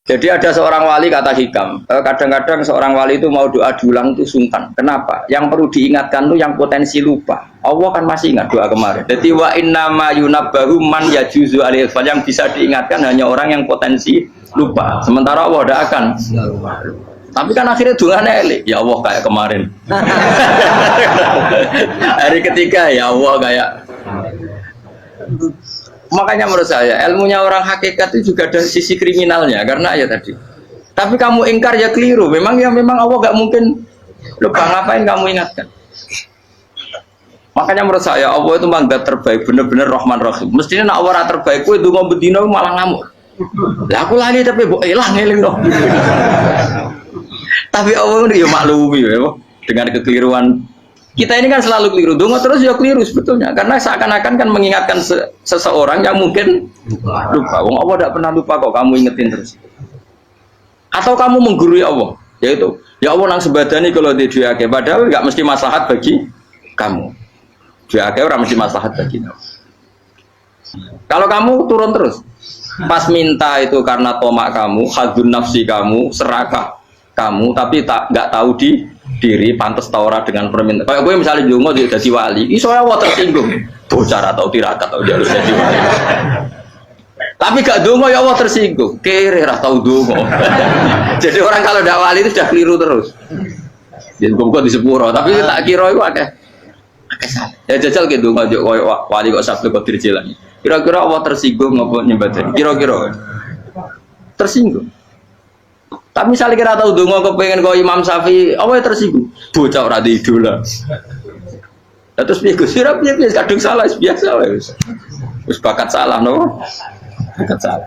Jadi ada seorang wali kata Hikam, kadang-kadang seorang wali itu mau doa diulang itu sungkan. Kenapa? Yang perlu diingatkan itu yang potensi lupa. Allah kan masih ingat doa kemarin. Jadi wa innama yunabbahu man yajuzu alaihi, yang bisa diingatkan hanya orang yang potensi lupa. Sementara Allah tidak akan. Tapi kan akhirnya doanya elik. Ya Allah kayak kemarin. Hari ketiga ya Allah kayak. Makanya menurut saya ilmunya orang hakikat itu juga ada sisi kriminalnya karena ya tadi. Tapi kamu ingkar ya keliru. Memang Allah gak mungkin lupa, ngapain kamu ingatkan? Makanya menurut saya Allah itu mangga terbaik, bener-bener Rahman Rahim. Mestinya nak orang terbaik, itu ngomong bedino malah ngamuk. Lah aku lali tapi mbok elah ngeling dong. Tapi Allah itu ya maklumi ya, dengan kekeliruan. Kita ini kan selalu keliru, dongo terus ya keliru sebetulnya, karena seakan-akan kan mengingatkan seseorang yang mungkin lupa. Wong Allah tidak pernah lupa kok, kamu ingetin terus. Atau kamu menggurui Allah, yaitu ya Allah nang sebadani kalau di duake, padahal nggak mesti maslahat bagi kamu. Duake orang mesti maslahat bagi kamu. Kalau kamu turun terus, pas minta itu karena tomak kamu, hadun nafsi kamu, serakah kamu, tapi nggak tahu diri pantas taura dengan permintaan. Kayak gue misalnya jongo jadi wali, iso Allah tersinggung, bocah atau tirakat atau dia harus jadi wali. Tapi gak dongo ya Allah tersinggung, kere lah tahu dongo. Jadi orang kalau tidak wali itu sudah keliru terus. Jadi gue di sepuro, tapi tak kira itu akeh salah. Ya jajal gitu dongo wali kok sabtu kok dirjelang. Kira-kira Allah tersinggung ngapa nyembadani? Kira-kira tersinggung. Tapi misalnya kira tahu dongo kepengen kau Imam Syafi'i, apa yang tersinggung? Bocah ora di idola. Terus piye Gus? Ora piye kadung salah biasa wis. Wis bakat salah no. Bakat salah.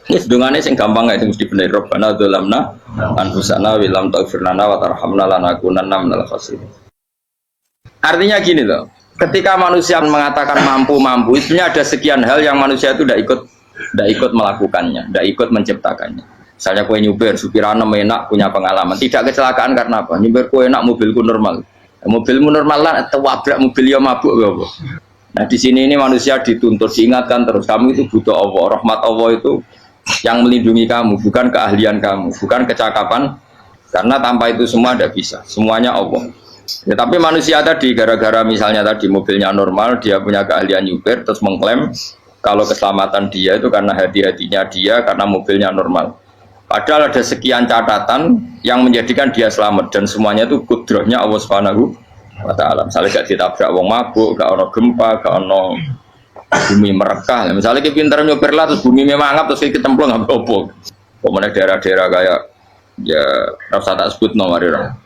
Wis dongane sing gampang ae mesti bener Rabbana dzalamna anfusana wa lam taghfir lana wa tarhamna lanakunanna minal khasirin. Artinya gini loh. Ketika manusia mengatakan mampu, itu ada sekian hal yang manusia itu tidak ikut melakukannya, tidak ikut menciptakannya. Misalnya kue nyupir, supirana enak, punya pengalaman. Tidak kecelakaan karena apa? Nyupir kue enak, mobilku normal. Mobilmu normal lah, wabrak mobil yang mabuk. Nah di sini ini manusia dituntut, diingatkan terus. Kamu itu butuh Allah, rahmat Allah itu yang melindungi kamu, bukan keahlian kamu, bukan kecakapan. Karena tanpa itu semua tidak bisa, semuanya Allah. Ya, tapi manusia tadi, gara-gara misalnya tadi mobilnya normal, dia punya keahlian nyupir, terus mengklaim kalau keselamatan dia itu karena hati-hatinya dia, karena mobilnya normal. Padahal ada sekian catatan yang menjadikan dia selamat dan semuanya itu kudrahnya Allah Subhanahu wa taala. Misalnya gak ditabrak wong mabuk, gak ono gempa, gak ono bumi merekah. Misalnya kita pintar nyopir lah terus bumi mangap terus kita templung nggak apa-apa. Kemudian daerah-daerah kayak ya rasa tak sebut nomor orang.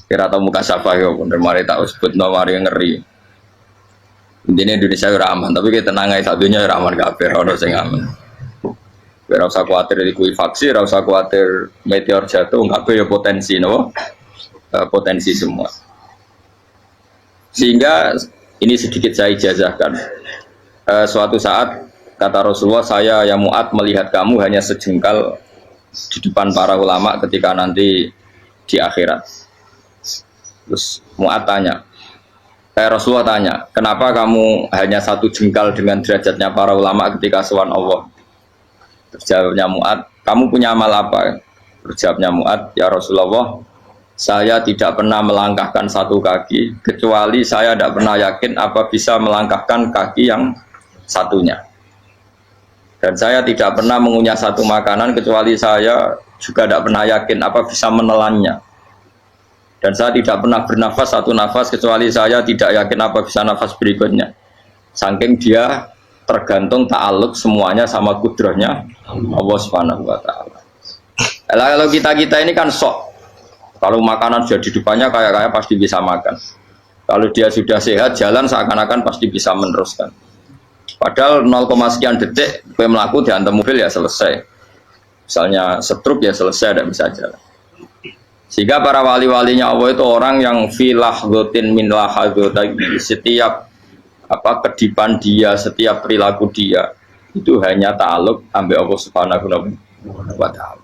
Kira tahu muka siapa ya, bener mari tak sebut nomor yang ngeri. Intinya Indonesia ora aman, tapi kita tenang aja satunya ora aman kabeh, ono sing aman. Ora usah kuatir likuifaksi, ora usah kuatir meteor jatuh, enggak ya potensi no? Potensi semua. Sehingga ini sedikit saya ijazahkan. Suatu saat kata Rasulullah, saya yang Mu'ad melihat kamu hanya sejengkal di depan para ulama ketika nanti di akhirat. Terus Mu'ad tanya, Rasulullah tanya, kenapa kamu hanya satu jengkal dengan derajatnya para ulama ketika sowan Allah? Terjawabnya Mu'ad, kamu punya amal apa? Terjawabnya Mu'ad, ya Rasulullah, saya tidak pernah melangkahkan satu kaki, kecuali saya tidak pernah yakin apa bisa melangkahkan kaki yang satunya. Dan saya tidak pernah mengunyah satu makanan, kecuali saya juga tidak pernah yakin apa bisa menelannya. Dan saya tidak pernah bernafas satu nafas, kecuali saya tidak yakin apa bisa nafas berikutnya. Saking dia tergantung ta'aluk semuanya sama kudrahnya Allah Subhanahu wa taala. Kalau kita ini kan sok. Kalau makanan sudah di depannya kayak pasti bisa makan. Kalau dia sudah sehat jalan seakan-akan pasti bisa meneruskan. Padahal 0, sekian detik gue melaku dihantam mobil ya selesai. Misalnya stroke ya selesai, tidak bisa jalan. Sehingga para wali-walinya Allah itu orang yang filah gotin min lahadotagi, setiap kedipan dia, setiap perilaku dia itu hanya ta'aluk ambil Allah Subhanahu wa taala.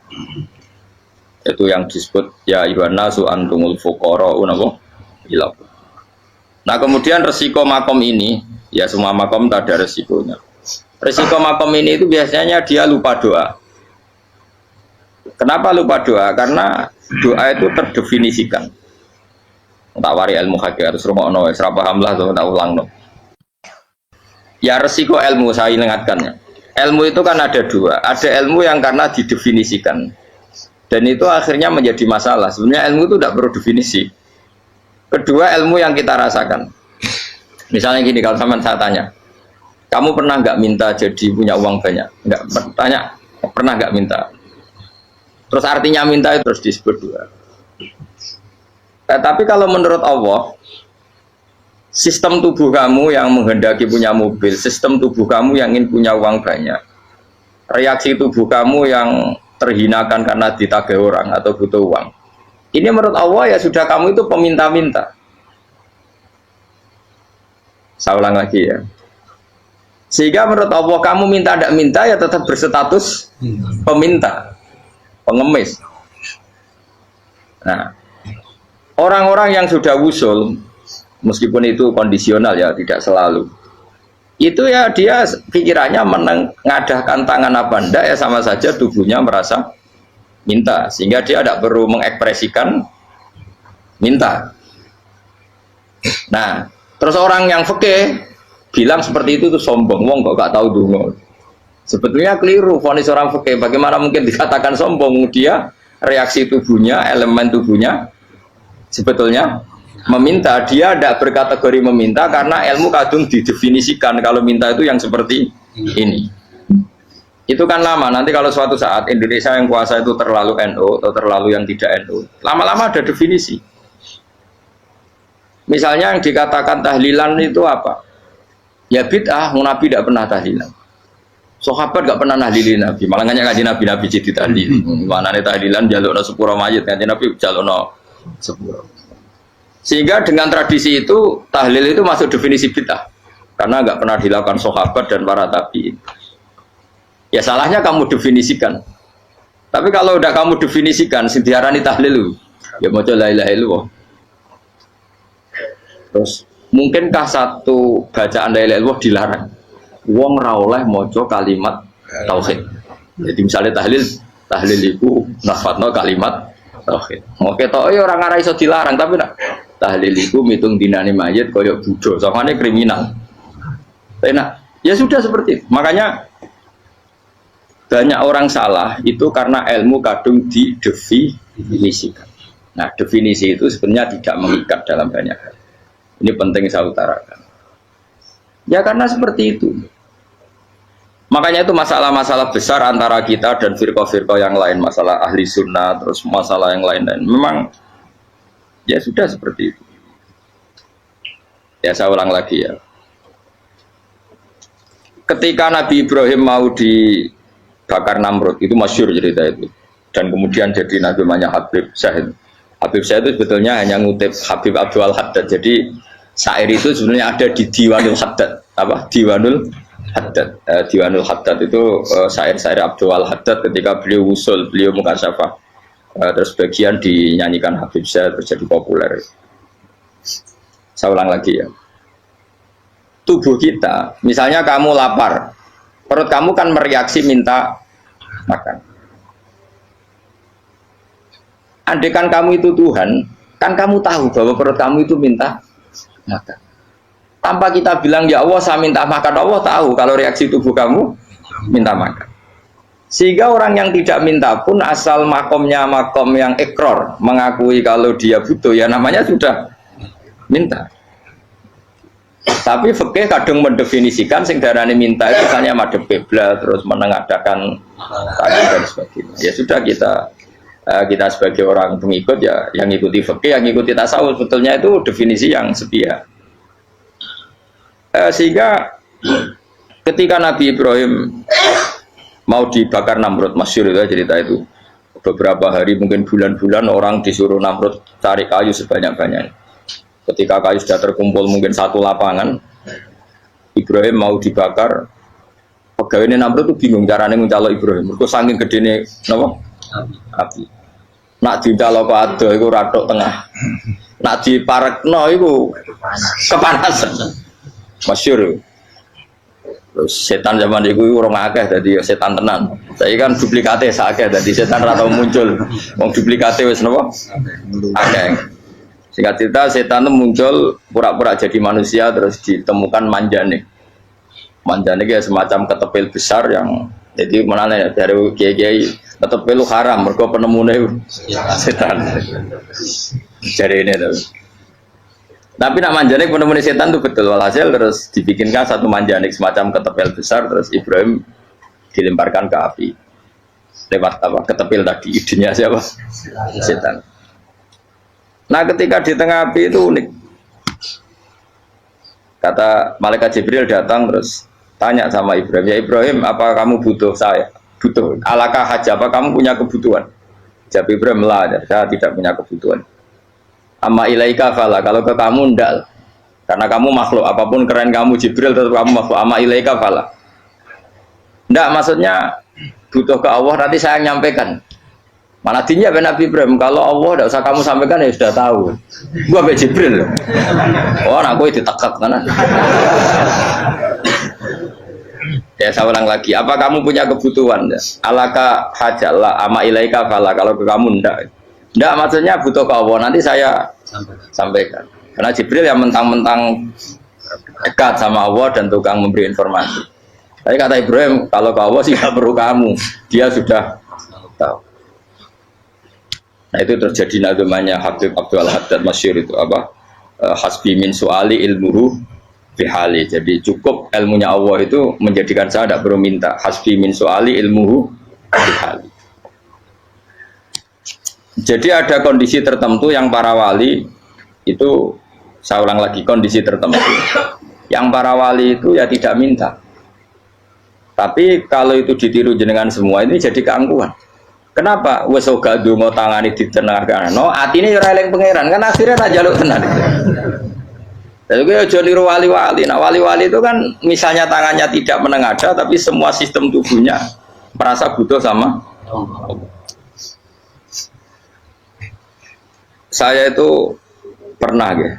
Itu yang disebut ya ibanasu antumul fuqara unawo ilah. Nah kemudian resiko makom ini, ya semua makom ada resikonya. Resiko makom ini itu biasanya dia lupa doa. Kenapa lupa doa? Karena doa itu terdefinisikan. Tak wari ilmu hakikat harus rungokno wis ra paham lah tak ulangno. Ya resiko ilmu saya ingatkannya. Ilmu itu kan ada dua. Ada ilmu yang karena didefinisikan. Dan itu akhirnya menjadi masalah. Sebenarnya ilmu itu tidak perlu definisi. Kedua ilmu yang kita rasakan. Misalnya gini, kalau saya tanya, kamu pernah nggak minta jadi punya uang banyak? Nggak tanya, pernah nggak minta? Terus artinya minta itu terus disebut dua. Tapi kalau menurut Allah, sistem tubuh kamu yang menghendaki punya mobil, sistem tubuh kamu yang ingin punya uang banyak, reaksi tubuh kamu yang terhinakan karena ditagih orang atau butuh uang, ini menurut Allah ya sudah kamu itu peminta-minta. Saya ulang lagi ya. Sehingga menurut Allah kamu minta tidak minta ya tetap berstatus peminta, pengemis. Nah, orang-orang yang sudah wusul, meskipun itu kondisional ya, tidak selalu. Itu ya dia pikirannya mengadahkan tangan apa enggak ya sama saja tubuhnya merasa minta. Sehingga dia tidak perlu mengekspresikan minta. Nah, terus orang yang fikih bilang seperti itu tuh sombong, wong kok gak tahu dungo. Sebetulnya keliru vonis orang fikih. Bagaimana mungkin dikatakan sombong? Dia reaksi tubuhnya, elemen tubuhnya sebetulnya meminta. Dia tidak berkategori meminta karena ilmu kadung didefinisikan kalau minta itu yang seperti ini. Itu kan lama. Nanti kalau suatu saat Indonesia yang kuasa itu terlalu NU atau terlalu yang tidak NU, lama-lama ada definisi. Misalnya yang dikatakan tahlilan itu apa? Ya bid'ah, Nabi tidak pernah tahlilan. Sahabat gak pernah nahlilin Nabi, malah nggak ngaji Nabi jadi tahlil. Mana nih tahlilan jalukno sepuro mayit, ngaji Nabi jalukno sepuro. Sehingga dengan tradisi itu tahlil itu masuk definisi bid'ah karena nggak pernah dilakukan sahabat dan para tabi'in. Ya salahnya kamu definisikan. Tapi kalau udah kamu definisikan, diarani tahlil, ya mau la ilaha illallah. Terus mungkinkah satu bacaan la ilaha illallah dilarang? Wong ra oleh maca kalimat tauhid. Jadi misalnya tahlil itu nafatno kalimat tauhid. Mau ketok ya orang ora iso dilarang, tapi nak tahlil itu mitung dinane mayit koyo budo, soalnya kriminal. Enak. Ya sudah seperti itu. Makanya banyak orang salah itu karena ilmu kadung didefinisikan. Nah, definisi itu sebenarnya tidak mengikat dalam banyak hal. Ini penting saya utarakan. Ya karena seperti itu. Makanya itu masalah-masalah besar antara kita dan firqah-firqah yang lain, masalah ahli sunnah, terus masalah yang lain-lain. Memang ya sudah seperti itu. Ya saya ulang lagi ya. Ketika Nabi Ibrahim mau dibakar Namrud, itu masyhur cerita itu. Dan kemudian jadi Nabi namanya Habib Syahid. Habib Syahid itu sebetulnya hanya ngutip Habib Abdul Haddad. Jadi syair itu sebenarnya ada di Diwanul Haddad. Apa? Diwanul Haddad. Diwanul Haddad itu syair-syair Abdul Haddad ketika beliau usul, beliau mukasyafah. Terus bagian dinyanyikan Habib Syahid terjadi populer. Saya ulang lagi ya. Tubuh kita, misalnya kamu lapar, perut kamu kan mereaksi minta makan. Andaikan kamu itu Tuhan, kan kamu tahu bahwa perut kamu itu minta makan. Tanpa kita bilang ya Allah saya minta makan, Allah tahu kalau reaksi tubuh kamu minta makan. Sehingga orang yang tidak minta pun asal makomnya makom yang ikror, mengakui kalau dia butuh ya namanya sudah minta. Tapi fikih kadang mendefinisikan sing darane minta itu hanya madhep kiblat terus menengadakan tadi dan sebagainya. Ya sudah kita sebagai orang pengikut ya yang ikuti fikih, yang ikuti tasawuf sebetulnya itu definisi yang sepihak. Sehingga ketika Nabi Ibrahim mau dibakar Namrud, masyhur itu cerita itu. Beberapa hari mungkin bulan-bulan orang disuruh Namrud cari kayu sebanyak-banyaknya. Ketika kayu sudah terkumpul mungkin satu lapangan, Ibrahim mau dibakar. Pegawai Namrud itu bingung caranya mencalok Ibrahim. Mereka saking gedene napa? Api. Nak dicalok kok ado iku ratok tengah. Nak diparekno iku kepanasan. Masyhur. Terus setan zaman itu orang akeh jadi setan tenan. Saya kan duplikate sakeh jadi setan ra tau muncul. Wong duplikate wis napa? Akeh. Singkat cerita setan itu muncul pura-pura jadi manusia terus ditemukan manjane. Manjane ya semacam ketepil besar yang jadi mana ya dari kiai-kiai ketepil haram mergo penemune setan. Jadi ini tuh. Tapi nak manjanik penemuan setan itu betul walhasil terus dibikinkan satu manjanik semacam ketepil besar terus Ibrahim dilemparkan ke api lewat apa ketepil tadi idenya siapa setan. Nah ketika di tengah api itu unik, kata malaikat Jibril datang terus tanya sama Ibrahim, ya Ibrahim apa kamu butuh saya? Butuh alakah haja apa kamu punya kebutuhan? Jawab Ibrahim lah, saya tidak punya kebutuhan. Amma ilaika fala, kalau ke kamu ndak, karena kamu makhluk, apapun keren kamu Jibril tetap kamu makhluk. Amma ilaika fala, ndak maksudnya butuh ke Allah nanti saya nyampaikan. Mana dinya Nabi Ibrahim, kalau Allah ndak usah kamu sampaikan ya sudah tahu. Gua be Jibril. Oh, aku ditekak kan. Ya saya ulang lagi, apa kamu punya kebutuhan? Alaka hajalah, amma ilaika fala, kalau ke kamu ndak. Nggak maksudnya butuh ke Allah nanti saya sampaikan. Karena Jibril yang mentang-mentang dekat sama Allah dan tukang memberi informasi. Tapi kata Ibrahim kalau ke Allah sih nggak perlu kamu, dia sudah tahu. Nah itu terjadi namanya Habib Abdul Haddad Masyhur itu apa? Hasbi min suali ilmuhu bihali. Jadi cukup ilmunya Allah itu menjadikan saya tidak perlu minta. Hasbi min suali ilmuhu bihali. Jadi ada kondisi tertentu yang para wali itu, saya ulang lagi kondisi tertentu yang para wali itu ya tidak minta. Tapi kalau itu ditiru jenengan semua ini jadi keangkuhan. Kenapa? Wes ora ndonga tangane ditenangkan. No, atine ora eling pangeran kan akhirnya tak jaluk tenan. Jadi gue aja niru wali-wali. Nah wali-wali itu kan misalnya tangannya tidak menengadah tapi semua sistem tubuhnya merasa butuh sama Allah. Saya itu pernah ya,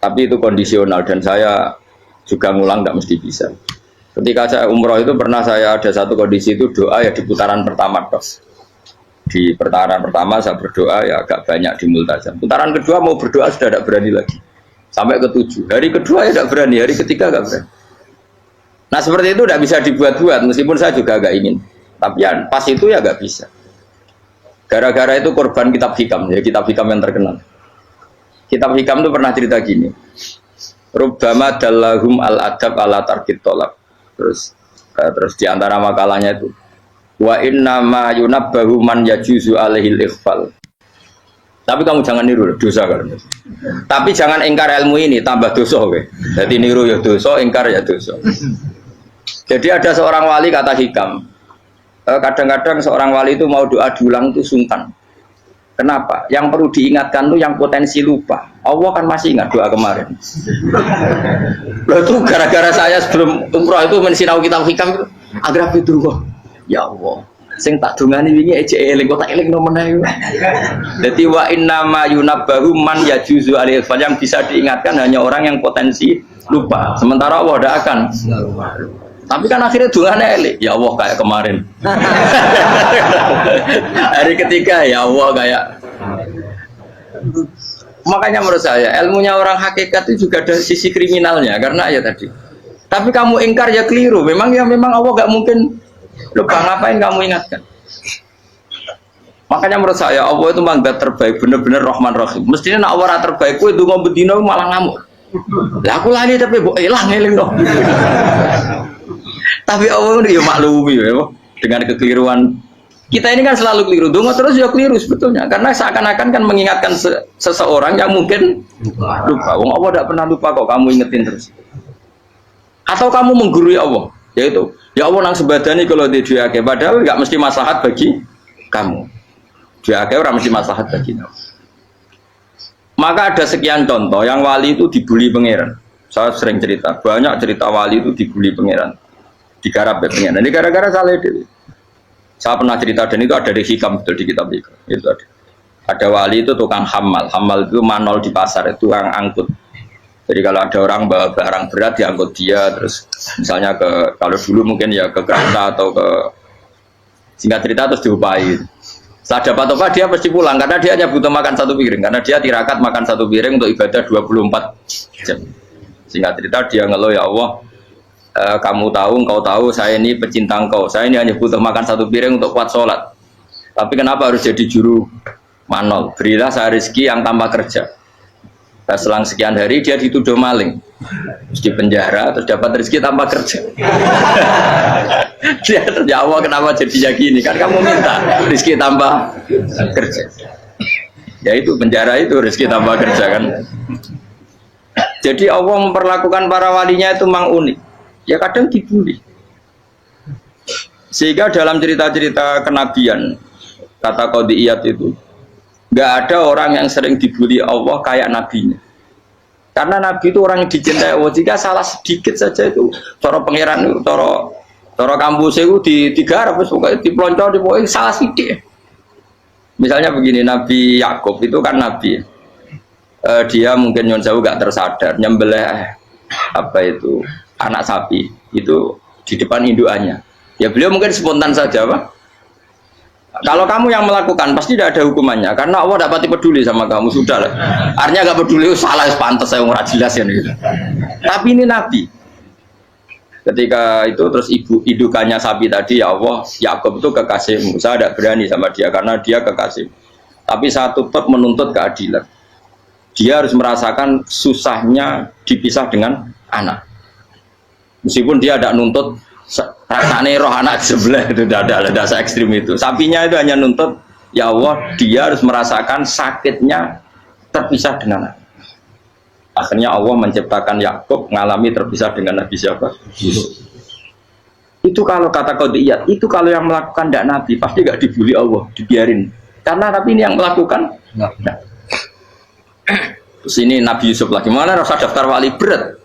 tapi itu kondisional dan saya juga ngulang tidak mesti bisa. Ketika saya umroh itu pernah saya ada satu kondisi itu doa ya di putaran pertama tos. Di putaran pertama saya berdoa ya agak banyak di multazam. Putaran kedua mau berdoa sudah tidak berani lagi. Sampai ke-7. Hari kedua ya tidak berani, hari ketiga tidak berani. Nah seperti itu tidak bisa dibuat-buat meskipun saya juga agak ingin. Tapi ya pas itu ya nggak bisa. Gara-gara itu korban kitab hikam, ya kitab hikam yang terkenal. Kitab hikam itu pernah cerita gini. Rubbama dallahum al-adab ala tarkit tolak. Terus di antara makalahnya itu wa inna ma yunabbahu man yajuzu alaihil ikhfal. Tapi kamu jangan niru dosa kan. Tapi jangan ingkar ilmu ini tambah dosa oke. Jadi niru ya dosa, ingkar ya dosa. Jadi ada seorang wali kata hikam. Kadang-kadang seorang wali itu mau doa diulang itu sungkan. Kenapa? Yang perlu diingatkan itu yang potensi lupa. Allah kan masih ingat doa kemarin. Loh itu gara-gara saya sebelum umroh itu mensinau kitab hikam itu agar itu ya Allah. Sing tak dungani wingi ejek eling kok tak eling no meneh. Dadi wa inna ma yunabbahu man yajuzu alaihi yang bisa diingatkan hanya orang yang potensi lupa. Sementara Allah tidak akan. Tapi kan akhirnya dungane elik. Ya Allah kayak kemarin. Hari ketiga ya Allah kayak. Makanya menurut saya ilmunya orang hakikat itu juga ada sisi kriminalnya karena ya tadi. Tapi kamu ingkar ya keliru. Memang Allah gak mungkin lupa, ngapain kamu ingatkan? Makanya menurut saya Allah itu memang terbaik, benar-benar Rahman Rahim. Mestinya nak Allah terbaik, itu ngomong bedino malah ngamuk. Lah aku lali tapi mbok elang eling dong. Tapi Allah itu ya maklumi ya, dengan kekeliruan. Kita ini kan selalu keliru, dongo terus ya keliru sebetulnya. Karena seakan-akan kan mengingatkan seseorang yang mungkin lupa. Wong Allah tidak pernah lupa kok, kamu ingetin terus. Atau kamu menggurui Allah, yaitu ya Allah nang sebadani kalau di diake, padahal nggak mesti maslahat bagi kamu. Diake orang mesti maslahat bagi kamu. Maka ada sekian contoh yang wali itu dibully pangeran. Saya sering cerita, banyak cerita wali itu dibully pangeran, digarap pangeran. Ini gara-gara salah itu. Saya pernah cerita dan itu ada di hikam betul di kitab hikam. Itu ada wali itu tukang hamal itu manol di pasar, itu tukang angkut. Jadi kalau ada orang bawa barang berat diangkut dia, terus misalnya kalau dulu mungkin ya ke kereta atau ke singkat cerita terus diupahi. Setelah dapat apa dia pasti pulang karena dia hanya butuh makan satu piring karena dia tirakat makan satu piring untuk ibadah 24 jam. Singkat cerita dia ngeluh, ya Allah, kamu tahu, engkau tahu saya ini pecinta engkau, saya ini hanya butuh makan satu piring untuk kuat sholat. Tapi kenapa harus jadi juru manol? Berilah saya rezeki yang tanpa kerja. Nah, selang sekian hari dia dituduh maling, terus di penjara, terus dapat rezeki tanpa kerja. Dia ya Allah kenapa jadinya gini? Kan kamu minta rezeki tanpa kerja. Ya itu penjara itu rezeki tanpa kerja kan. Jadi Allah memperlakukan para walinya itu memang unik. Ya kadang dibully. Sehingga dalam cerita-cerita kenabian kata Qadiyat itu nggak ada orang yang sering dibully Allah kayak nabinya. Karena nabi itu orang yang dicintai Allah. Jika salah sedikit saja itu, cara pangeran itu, cara kampus itu digarap, pokoknya dipelonco, pokoknya salah sedikit. Misalnya begini, Nabi Yakub itu kan nabi. Dia mungkin nyon jauh nggak tersadar nyembelih apa itu anak sapi itu di depan indukannya. Ya beliau mungkin spontan saja, Pak. Kalau kamu yang melakukan pasti tidak ada hukumannya karena Allah dapat peduli sama kamu, sudah lah. Artinya nggak peduli, salah pantas saya nggak jelas ya gitu. Tapi ini Nabi. Ketika itu terus indukannya sapi tadi, ya Allah, Yakub itu kekasihmu. Saya tidak berani sama dia karena dia kekasih. Tapi saya tetap menuntut keadilan. Dia harus merasakan susahnya dipisah dengan anak. Meskipun dia tidak nuntut rasanya roh anak sebelah itu tidak ada se ekstrim itu. Sapinya itu hanya nuntut, ya Allah, dia harus merasakan sakitnya terpisah dengan anak. Akhirnya Allah menciptakan Yakub mengalami terpisah dengan Nabi siapa? Yusuf. Itu kalau kata Qadiyat, itu kalau yang melakukan tidak Nabi pasti nggak dibully Allah, dibiarin. Karena Nabi ini yang melakukan. Nah. Terus ini Nabi Yusuf lagi, mana rasa daftar wali berat.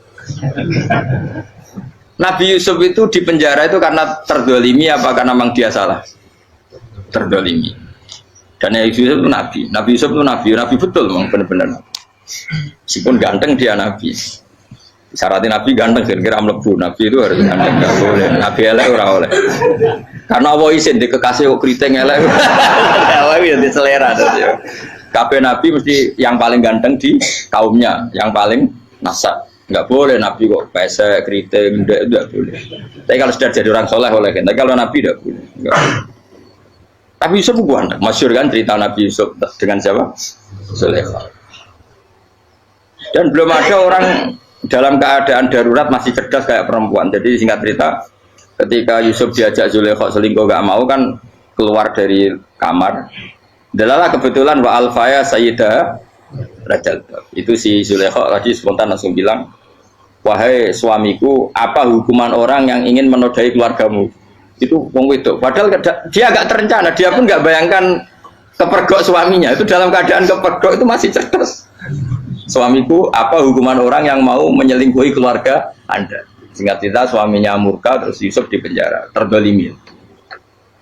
Nabi Yusuf itu di penjara itu karena terdolimi apa karena memang dia salah? Terdolimi. Dan Nabi Yusuf itu Nabi. Nabi Yusuf itu Nabi betul memang benar-benar. Meskipun ganteng dia Nabi. Syaratnya Nabi ganteng, kira-kira mlebu. Nabi itu harus ganteng, nggak boleh. Nabi elek ora oleh. Karena Allah izin di kekasih kok kriting elek. Allah itu selera. Kabeh Nabi mesti yang paling ganteng di kaumnya, yang paling nasab. Nggak boleh Nabi kok pesek, keriting, tidak boleh. Tapi kalau sudah jadi orang soleh boleh kan. Tapi kalau Nabi tidak boleh. Enggak. Tapi Yusuf bukan, masyhur kan cerita Nabi Yusuf dengan siapa? Zulaikha. Dan belum ada orang dalam keadaan darurat masih cerdas kayak perempuan. Jadi singkat cerita, ketika Yusuf diajak Zulaikha selingkuh nggak mau kan keluar dari kamar. Dalalah kebetulan wa alfaya sayyidah Rajal. Itu si Zulaikha tadi spontan langsung bilang, wahai suamiku, apa hukuman orang yang ingin menodai keluargamu? Itu wong wedok. Padahal dia agak terencana, dia pun nggak bayangkan kepergok suaminya. Itu dalam keadaan kepergok itu masih cerdas. Suamiku, apa hukuman orang yang mau menyelingkuhi keluarga Anda? Singkat cerita suaminya murka, terus Yusuf di penjara, terdolimi.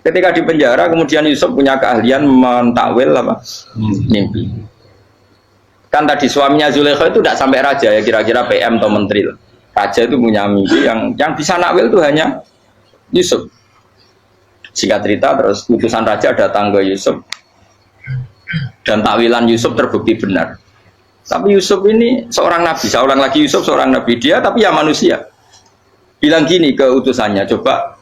Ketika di penjara, kemudian Yusuf punya keahlian mentakwil apa? Mimpi. Kan tadi suaminya Zulaikha itu tidak sampai raja ya, kira-kira PM atau menteri. Raja itu punya mimpi yang bisa nakwil itu hanya Yusuf. Singkat cerita terus utusan raja datang ke Yusuf dan takwilan Yusuf terbukti benar. Tapi Yusuf ini seorang nabi, saya ulang lagi, Yusuf seorang nabi, dia tapi ya manusia. Bilang gini ke utusannya, coba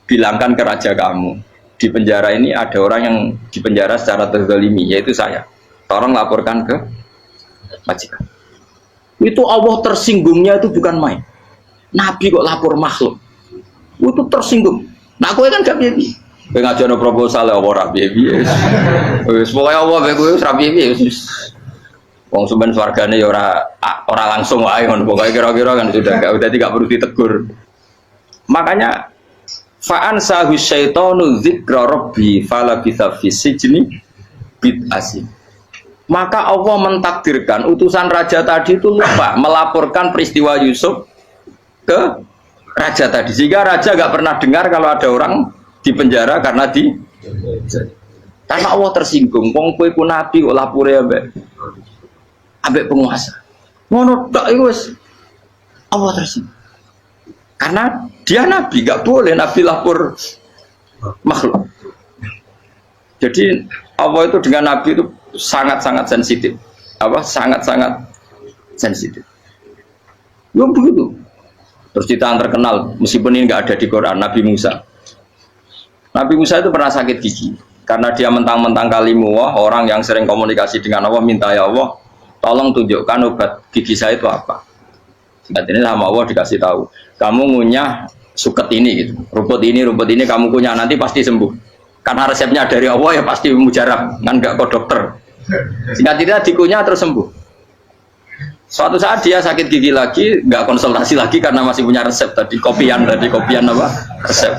bilangkan ke raja kamu, di penjara ini ada orang yang di penjara secara terzalimi, yaitu saya. Tolong laporkan ke majikan. Itu Allah tersinggungnya itu bukan main. Nabi kok lapor makhluk. Itu tersinggung. Nah, kowe kan gak piye-piye. Kowe ngajono proposal ya ora piye-piye. Wis pokoke Allah kowe wis ra piye-piye wis. Wong sampean swargane ya ora langsung wae ngono. Pokoke kira-kira kan sudah gak perlu ditegur. Makanya fa'an sahu syaitanu dzikra rabbi fala bitha fi sijni bid'asin. Maka Allah mentakdirkan utusan raja tadi itu lupa melaporkan peristiwa Yusuf ke raja tadi, sehingga raja gak pernah dengar kalau ada orang di penjara karena Allah tersinggung. Wong kowe ku nabi kok lapore ambek penguasa. Ngono tok iku wis Allah tersinggung. Karena dia nabi, gak boleh nabi lapor makhluk. Jadi Allah itu dengan nabi itu sangat-sangat sensitif. Sangat-sangat sensitif. Ya begitu. Terus kita yang terkenal, meskipun ini nggak ada di Quran, Nabi Musa. Nabi Musa itu pernah sakit gigi karena dia mentang-mentang kalimullah, orang yang sering komunikasi dengan Allah, minta ya Allah, tolong tunjukkan obat gigi saya itu apa. Singkat ini sama Allah dikasih tahu, kamu ngunyah suket ini, gitu. rumput ini kamu kunyah nanti pasti sembuh. Karena resepnya dari Allah ya pasti mujarab, kan nggak ke dokter. Singkat cerita dikunyah terus sembuh. Suatu saat dia sakit gigi lagi, nggak konsultasi lagi karena masih punya resep tadi kopian apa resep.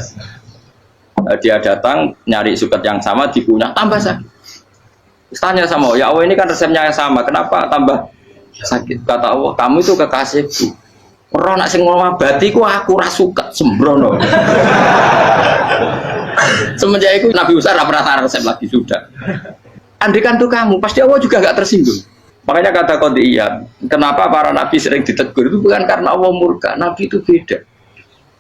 Dia datang nyari suket yang sama dikunyah tambah sakit. Tanya sama Allah, ya Allah ini kan resepnya yang sama, kenapa tambah sakit? Kata Allah, kamu itu kekasihku. Orang nak sing ngobati ku aku ra suket sembrono. Semenjak itu Nabi Musa ora pernah resep lagi sudah. Andikan tuh kamu, pasti Allah juga gak tersinggung. Makanya kata Qadiyat, kenapa para nabi sering ditegur itu bukan karena Allah murka, nabi itu beda.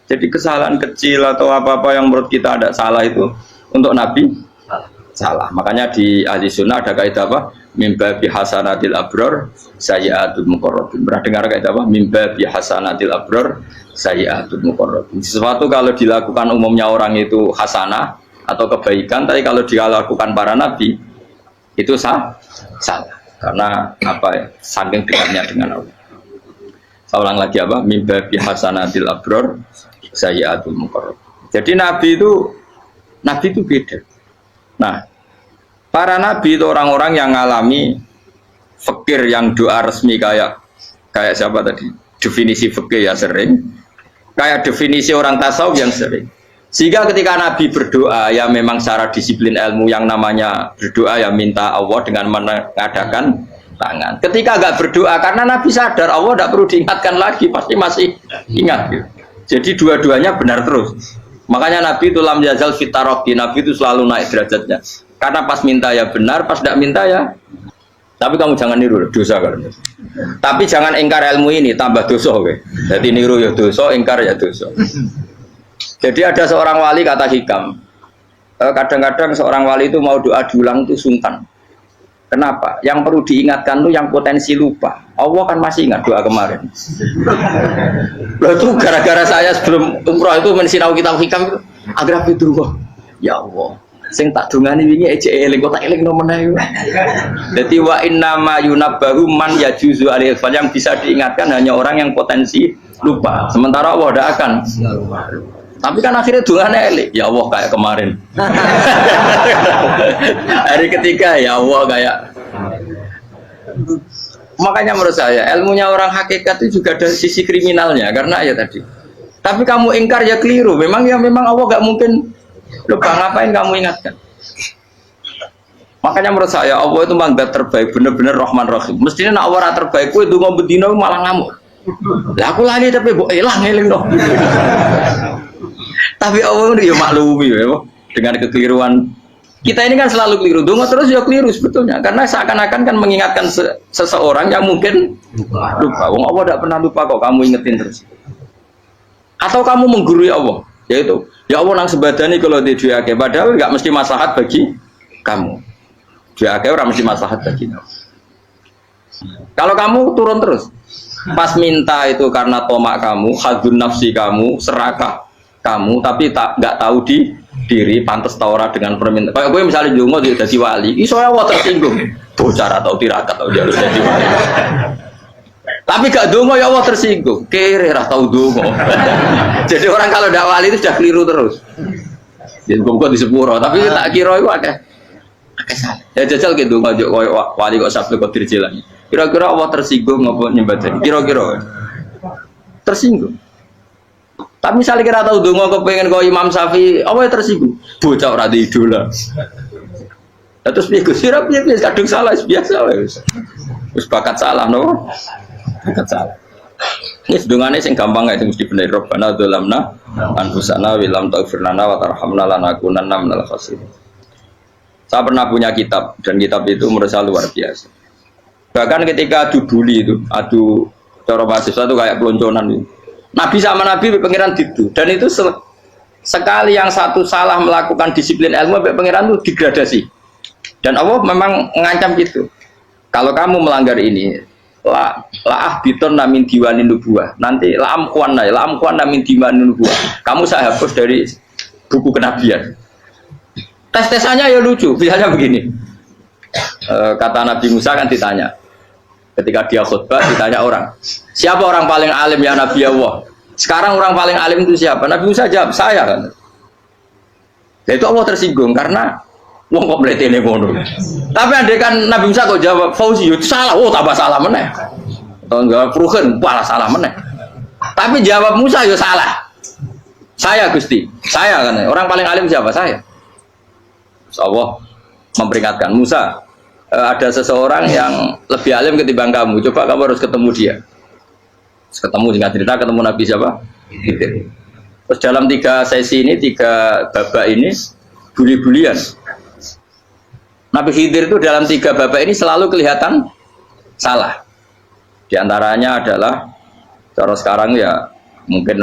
Jadi kesalahan kecil atau apa-apa yang menurut kita ada salah itu untuk nabi salah. Makanya di ahli sunnah ada kaidah apa? Mimba bihasanatil abror sayyi'atul muqarrabin. Pernah dengar kaidah apa? Mimba bihasanatil abror sayyi'atul muqarrabin. Sesuatu kalau dilakukan umumnya orang itu hasanah atau kebaikan, tapi kalau dilakukan para nabi itu salah. Karena apa ya? Saking dekatnya dengan Allah. Saya ulang lagi apa? Mimba bihasanatil abror sayyi'atul muqarrab. Jadi nabi itu beda. Nah, para nabi itu orang-orang yang ngalami fikir yang doa resmi kayak siapa tadi? Definisi fikir ya sering. Kayak definisi orang tasawuf yang sering. Sehingga ketika Nabi berdoa, ya memang secara disiplin ilmu yang namanya berdoa ya minta Allah dengan mengadakan tangan. Ketika agak berdoa, karena Nabi sadar Allah tidak perlu diingatkan lagi, pasti masih ingat. Gitu. Jadi dua-duanya benar terus. Makanya Nabi itu lam yazal fitarokti, Nabi itu selalu naik derajatnya. Karena pas minta ya benar, pas tidak minta ya. Tapi kamu jangan niru dosa kan. Tapi jangan ingkar ilmu ini, tambah dosa. Okay? Jadi niru ya dosa, ingkar ya dosa. Jadi ada seorang wali kata Hikam, kadang-kadang seorang wali itu mau doa diulang itu sungkan. Kenapa? Yang perlu diingatkan itu yang potensi lupa. Allah kan masih ingat doa kemarin. Loh itu gara-gara saya sebelum umroh itu mensinau kitab Hikam itu agar itu ya Allah. Sing tak dungani wingi ejek eling kok tak eling nomene iku. Dadi wa inna ma yunabbahu man yajuzu alaihi yang bisa diingatkan hanya orang yang potensi lupa. Sementara Allah tidak akan. Tapi kan akhirnya dungane elik, ya Allah kayak kemarin. Hari ketiga ya Allah kayak. Makanya menurut saya ilmunya orang hakikat itu juga ada sisi kriminalnya karena ya tadi. Tapi kamu ingkar ya keliru. Memang Allah gak mungkin lupa, ngapain kamu ingatkan? Makanya menurut saya Allah itu manggat terbaik, bener-bener Rahman Rahim. Mestinya nak Allah terbaik, itu ngomong bedino malah ngamuk. Lah aku lagi tapi mbok eling dong. Tapi Allah itu ya maklumi ya, dengan kekeliruan. Kita ini kan selalu keliru, donga terus ya keliru sebetulnya. Karena seakan-akan kan mengingatkan seseorang yang mungkin lupa. Wong Allah tidak pernah lupa kok, kamu ingetin terus. Atau kamu menggurui Allah, yaitu ya Allah nang sebadani kalau di diake, padahal nggak mesti maslahat bagi kamu. Diake orang mesti maslahat bagi kamu. Kalau kamu turun terus, pas minta itu karena tomak kamu, hadun nafsi kamu, serakah kamu, tapi nggak tahu diri, pantas taura dengan permintaan. Kayak gue misalnya jongo jadi wali, iso Allah tersinggung, bocah atau tirakat atau dia harus jadi wali. Tapi gak dongo ya Allah tersinggung, kere rah tahu dongo. Jadi orang kalau tidak wali itu sudah keliru terus. Jadi gue di sepuro, tapi tak kira itu ada salah. Ya jajal gitu ngajak wali kok sabtu kok dirjelang. Kira-kira Allah tersinggung ngapa nyembah jadi? Kira-kira tersinggung. Tapi misalnya kira tahu dongo kepengen kau Imam Syafi'i, Allah tersinggung. Bocah ora di idola. Terus piye Gus? Piye kadung salah biasa wis. Wis bakat salah no. Bakat salah. Ini dongane sing gampang itu mesti bener. Rabbana dzalamna anfusana wa lam taghfir lana wa tarhamna lanakunanna minal khasirin. Saya pernah punya kitab dan kitab itu menurut saya luar biasa. Bahkan ketika adu bully itu, adu cara mahasiswa itu kayak pelonconan itu. Nabi sama Nabi pengiran gitu, dan itu sekali yang satu salah melakukan disiplin ilmu, pengiran itu degradasi. Dan Allah memang mengancam gitu. Kalau kamu melanggar ini, la biton namin diwanin nubuah. Nanti la amkuan namin diwanin nubuah. Kamu saya hapus dari buku kenabian. Tes-tesannya ya lucu. Misalnya begini. Kata Nabi Musa kan ditanya. Ketika dia khutbah ditanya orang. Siapa orang paling alim ya Nabi Allah? Sekarang orang paling alim itu siapa? Nabi Musa jawab, saya kan. Ya itu Allah tersinggung karena wong kok mletene ngono. Tapi andai kan Nabi Musa kok jawab Fauzi itu salah, oh tambah salah meneh. Atau enggak Pruhen, malah salah meneh. Tapi jawab Musa ya salah. Saya Gusti, saya kan. Orang paling alim siapa? Saya. Allah memperingatkan Musa, ada seseorang yang lebih alim ketimbang kamu. Coba kamu harus ketemu dia. Terus ketemu singkat cerita ketemu Nabi siapa? Terus dalam 3 sesi ini, 3 babak ini bully-bulian. Nabi Khidir itu dalam 3 babak ini selalu kelihatan salah. Di antaranya adalah cara sekarang ya mungkin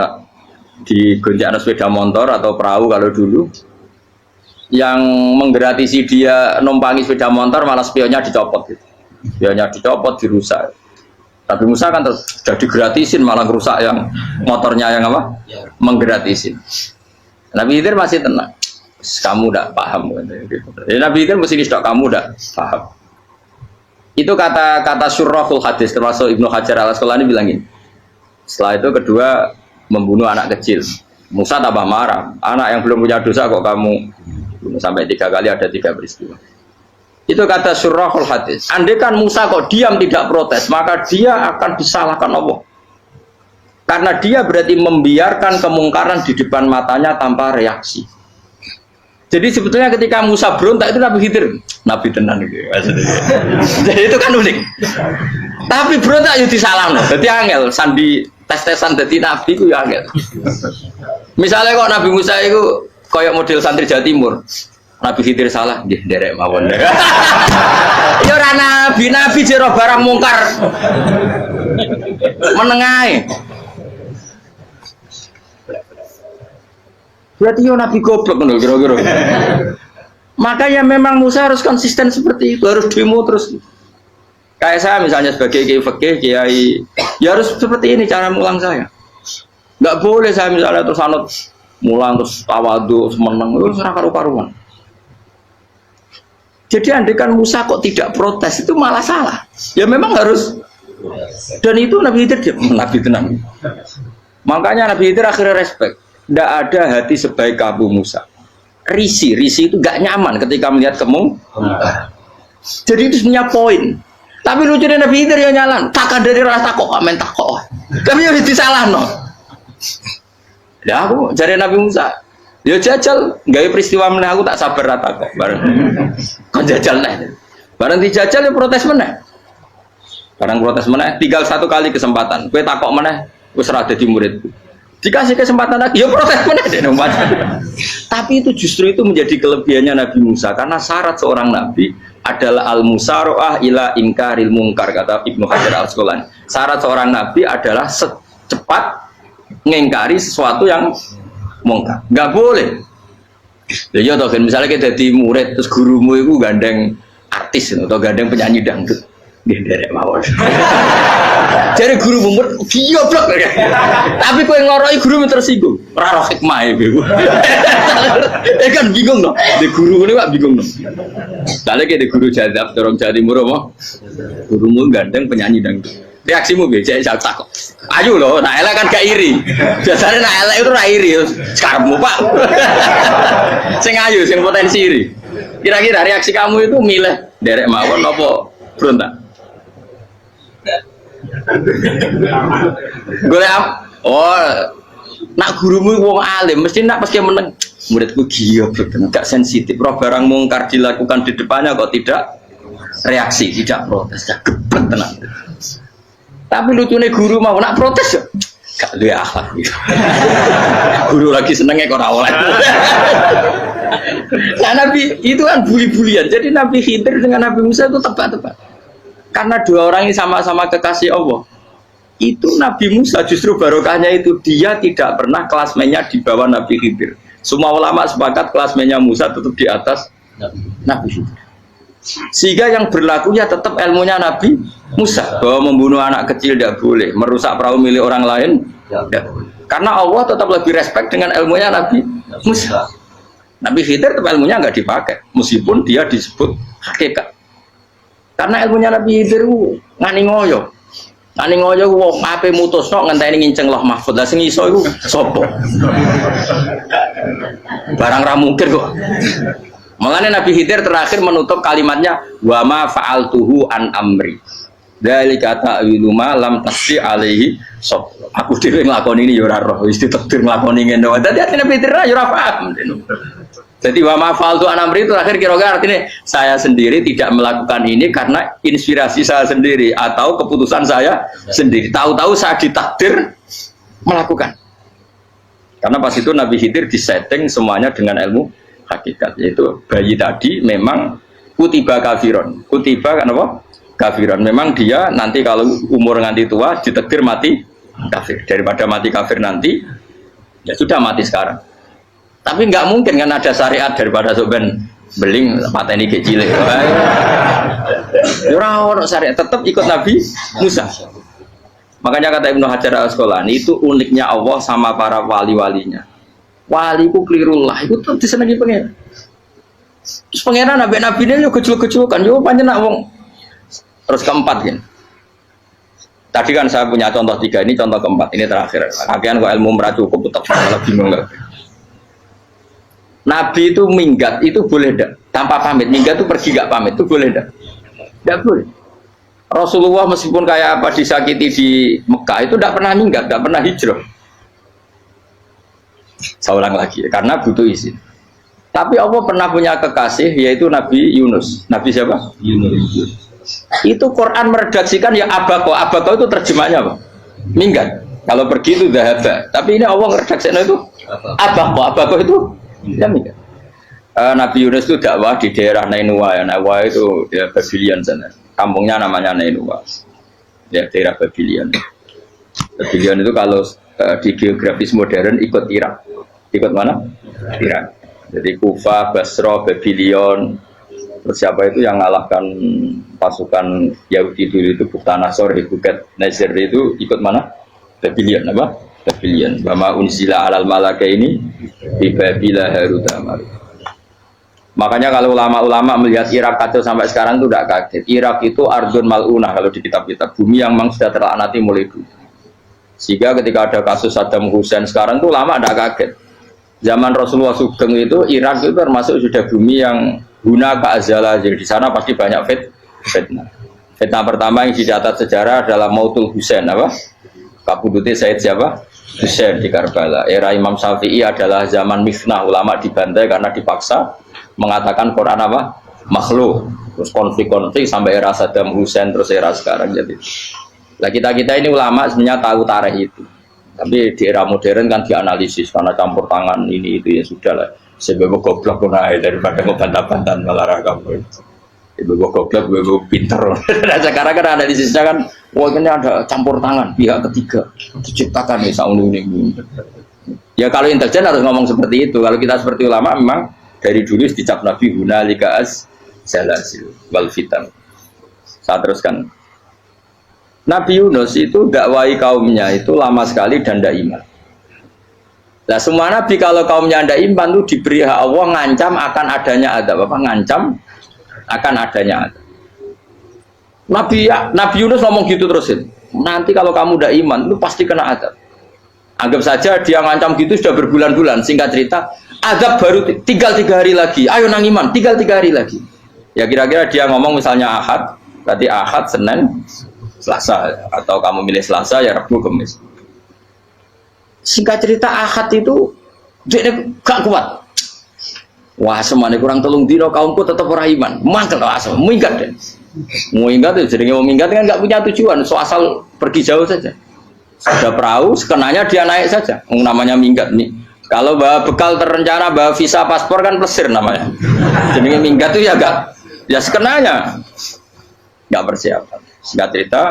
di gonjak sepeda motor atau perahu kalau dulu yang menggratisi dia numpangi sepeda motor malah spionnya dicopot gitu. Spionnya dicopot, dirusak. Tapi Musa kan sudah digratisin malah rusak yang motornya yang apa? Menggratisin. Nabi Khidir masih tenang. Kamu tidak paham. Nabi Khidir mesti tidak kamu tidak paham. Itu kata syurrahul hadis termasuk Ibnu Hajar al-Asqalani bilangin. Setelah itu kedua membunuh anak kecil. Musa tambah marah. Anak yang belum punya dosa kok kamu bunuh sampai 3 kali ada 3 peristiwa. Itu kata syurrahul hadis. Andai kan Musa kok diam tidak protes, maka dia akan disalahkan Allah. Karena dia berarti membiarkan kemungkaran di depan matanya tanpa reaksi. Jadi sebetulnya ketika Musa berontak itu Nabi Khidir, Nabi tenan gitu. Jadi itu kan unik. Tapi berontak itu disalahno. Jadi angel sandi tes-tesan dadi nabi ku ya angel. Misalnya kok Nabi Musa itu kayak model santri Jawa Timur. Nabi Khidir salah, nggih nderek mawon. Ya ora nabi jero barang mungkar. Menengae. Berarti yo nabi goblok ngono kira-kira. Makanya memang Musa harus konsisten seperti itu, harus demo terus. Kayak saya misalnya sebagai kiai fikih, kiai ya harus seperti ini cara mulang saya. Enggak boleh saya misalnya terus anut mulang terus tawadhu meneng terus ora karu-karuan. Jadi andekan Musa kok tidak protes itu malah salah. Ya memang harus. Dan itu Nabi Khidir Nabi tenang. Makanya Nabi Khidir akhirnya respect. Tidak ada hati sebaik Abu Musa. Risi itu gak nyaman ketika melihat kamu. Jadi itu sebenarnya poin. Tapi lucunya Nabi Khidir yang nyalan. Takkan dari rasa kok amen takok. Tapi harus disalah no. Ya aku cari Nabi Musa. Ya jajal, gaya peristiwa meneh aku tak sabar rata kok. Bareng. Kan jajal nih. Bareng dijajal ya protes meneh. Bareng protes meneh, tinggal 1 kali kesempatan. Kowe takok meneh, wis ora dadi muridku. Dikasih kesempatan lagi, ya protes meneh deh. Tapi itu justru itu menjadi kelebihannya Nabi Musa karena syarat seorang nabi adalah al-musara'ah ila inkaril munkar kata Ibnu Hajar al-Asqalani. Syarat seorang nabi adalah secepat mengingkari sesuatu yang mungkar. Enggak boleh. Ya toh kan misalnya kita jadi murid terus gurumu itu gandeng artis atau gandeng penyanyi dangdut. Nggih nderek mawon. Jare guru mumet goblok. Tapi kowe ngloroi guru tersinggung. Ora roh hikmah iku. Kan bingung no. De guru ngene kok bingung no. Dale ke de guru jadab dorong Jawa Timur apa? Gurumu gandeng penyanyi dangdut. Reaksimu piye? Cek takok. Ayo lho, nak elek kan gak iri. Biasane nak elek itu ora iri. Sekarangmu, Pak. Sing ayu, sing potensi iri. Kira-kira reaksi kamu itu milih derek mawon apa berontak? Golek nak gurumu wong alim mesti nak pasti meneng muridku goblok gak sensitif roh barang mungkar dilakukan di depannya kok tidak reaksi tidak protes gak gebet tenang. Tapi lucunya guru mau nak protes ya gak duwe akhlak guru lagi senengnya kok ora oleh. Nah Nabi itu kan bully-bulian jadi Nabi Khidir dengan Nabi Musa itu tepat-tepat. Karena dua orang ini sama-sama kekasih Allah. Itu Nabi Musa justru barokahnya itu dia tidak pernah klasmennya di bawah Nabi Khidir. Semua ulama sepakat klasmennya Musa tetap di atas Nabi Khidir. Sehingga yang berlakunya tetap ilmunya Nabi Musa, bahwa membunuh anak kecil tidak boleh, merusak perahu milik orang lain tidak boleh. Karena Allah tetap lebih respect dengan ilmunya Nabi Musa. Nabi Khidir tetap ilmunya nggak dipakai, meskipun dia disebut hakikat. Karena ilmunya Nabi Khidir ngani ngoyo. Ngani ngoyo wong ape mutusno ngenteni nginceng Loh Mahfud. Lah sing iso iku sapa? Barang ra mungkin kok. Makanya Nabi Khidir terakhir menutup kalimatnya wa ma fa'altuhu an amri. Dzalika ta'wilu ma lam tasbi alaihi sob. Aku dhewe nglakoni ini ya ora roh, wis ditakdir nglakoni ngene wae. Dadi Nabi Khidir ya ora paham. Jadi wa ma fa'altu an amri itu terakhir kira-kira artinya saya sendiri tidak melakukan ini karena inspirasi saya sendiri atau keputusan saya sendiri. Tahu-tahu saya ditakdir melakukan. Karena pas itu Nabi Khidir disetting semuanya dengan ilmu hakikat, yaitu bayi tadi memang kutiba kafiron. Kutiba kan apa? Kafiron. Memang dia nanti kalau umur nganti tua ditakdir mati kafir. Daripada mati kafir nanti ya sudah mati sekarang. Tapi nggak mungkin kan ada syariat daripada soben beling pateni kecil. Ora ono syariat, tetap ikut Nabi Musa. Makanya kata Ibnu Hajar Al-Asqalani itu uniknya Allah sama para wali-walinya. Waliku kelirullah itu tuh disenangi pengen. Terus pengenan nabi-nabi ini yo kecil-kecil kan, yo panjang nak wong. Terus keempat kan. Tadi kan saya punya contoh 3, ini contoh keempat, ini terakhir. Kagian kok ilmu merah cukup tetap malah bingung nggak? Nabi itu minggat itu boleh enggak? Tanpa pamit, minggat itu pergi enggak pamit itu boleh enggak? Enggak boleh. Rasulullah meskipun kayak apa disakiti di Mekah itu enggak pernah minggat, enggak pernah hijrah. Saya ulang lagi, karena butuh izin. Tapi Allah pernah punya kekasih yaitu Nabi Yunus. Nabi siapa? Yunus. Itu Quran meredaksikan ya abako. Abako itu terjemahnya apa? Minggat. Kalau pergi itu dahaba. Tapi ini Allah meredaksikan itu abako. Abako itu ya minggat. Nabi Yunus itu dakwah di daerah Nainua ya. Nainua itu ya Babylon sana. Kampungnya namanya Nainua. Ya daerah Babylon. Babylon itu kalau di geografis modern ikut Irak. Ikut mana? Irak. Jadi Kufa, Basra, Babylon. Terus siapa itu yang mengalahkan pasukan Yahudi dulu itu Buktanasor, Bukat Nasir itu ikut mana? Babylon apa? Babylon. Bama unzila alal malaka ini di Babila Harut Marut. Makanya kalau ulama-ulama melihat Irak kacau sampai sekarang itu tidak kaget. Irak itu ardun mal'unah kalau di kitab-kitab, bumi yang memang sudah terlaknati mulai dulu. Sehingga ketika ada kasus Saddam Hussein sekarang itu ulama tidak kaget. Zaman Rasulullah Sugeng itu Irak itu termasuk sudah bumi yang guna keazalah. Jadi di sana pasti banyak fitnah. Fitnah pertama yang dicatat sejarah adalah Mautul Husain apa? Kabudutnya Said siapa? Husain di Karbala. Era Imam Syafi'i adalah zaman mifnah, ulama dibantai karena dipaksa mengatakan Quran apa? Makhluk. Terus konflik-konflik sampai era Saddam Hussein terus era sekarang jadi. Lah kita ini ulama sebenarnya tahu tarikh itu. Tapi di era modern kan dianalisis karena campur tangan ini itu ya sudah lah. Sebab goblok pun aja daripada ngebantah-bantahan malah ragam. Ibu goblok, ibu pinter. Nah, sekarang kan analisisnya kan, wah ini ada campur tangan pihak ketiga diciptakan ya saunu ini. Ya kalau intelijen harus ngomong seperti itu. Kalau kita seperti ulama memang dari dulu dicap Nabi hunalika az-zalasil wal fitan. Saya teruskan. Nabi Yunus itu dakwai kaumnya itu lama sekali dan tidak iman. Nah semua nabi kalau kaumnya tidak iman itu diberi hak Allah ngancam akan adanya adab apa? Ngancam akan adanya adab. Nabi Yunus ngomong gitu terusin. Nanti kalau kamu tidak iman itu pasti kena adab. Anggap saja dia ngancam gitu sudah berbulan-bulan. Singkat cerita, adab baru tinggal 3 hari lagi. Ayo nang iman, tinggal 3 hari lagi. Ya kira-kira dia ngomong misalnya Ahad, berarti Ahad, Senin, Selasa, atau kamu milih Selasa ya Rabu, Kamis. Singkat cerita Ahad itu dia gak kuat. Wah semuanya kurang telung dino kaumku tetap ora iman. Mangkel asal minggat deh. Minggat itu jadi mau minggat kan gak punya tujuan, so asal pergi jauh saja. Sudah perahu, sekenanya dia naik saja. Namanya minggat nih. Kalau bawa bekal terencana, bawa visa paspor kan plesir namanya. Jadi minggat itu ya gak, ya sekenanya gak persiapan. Singkat cerita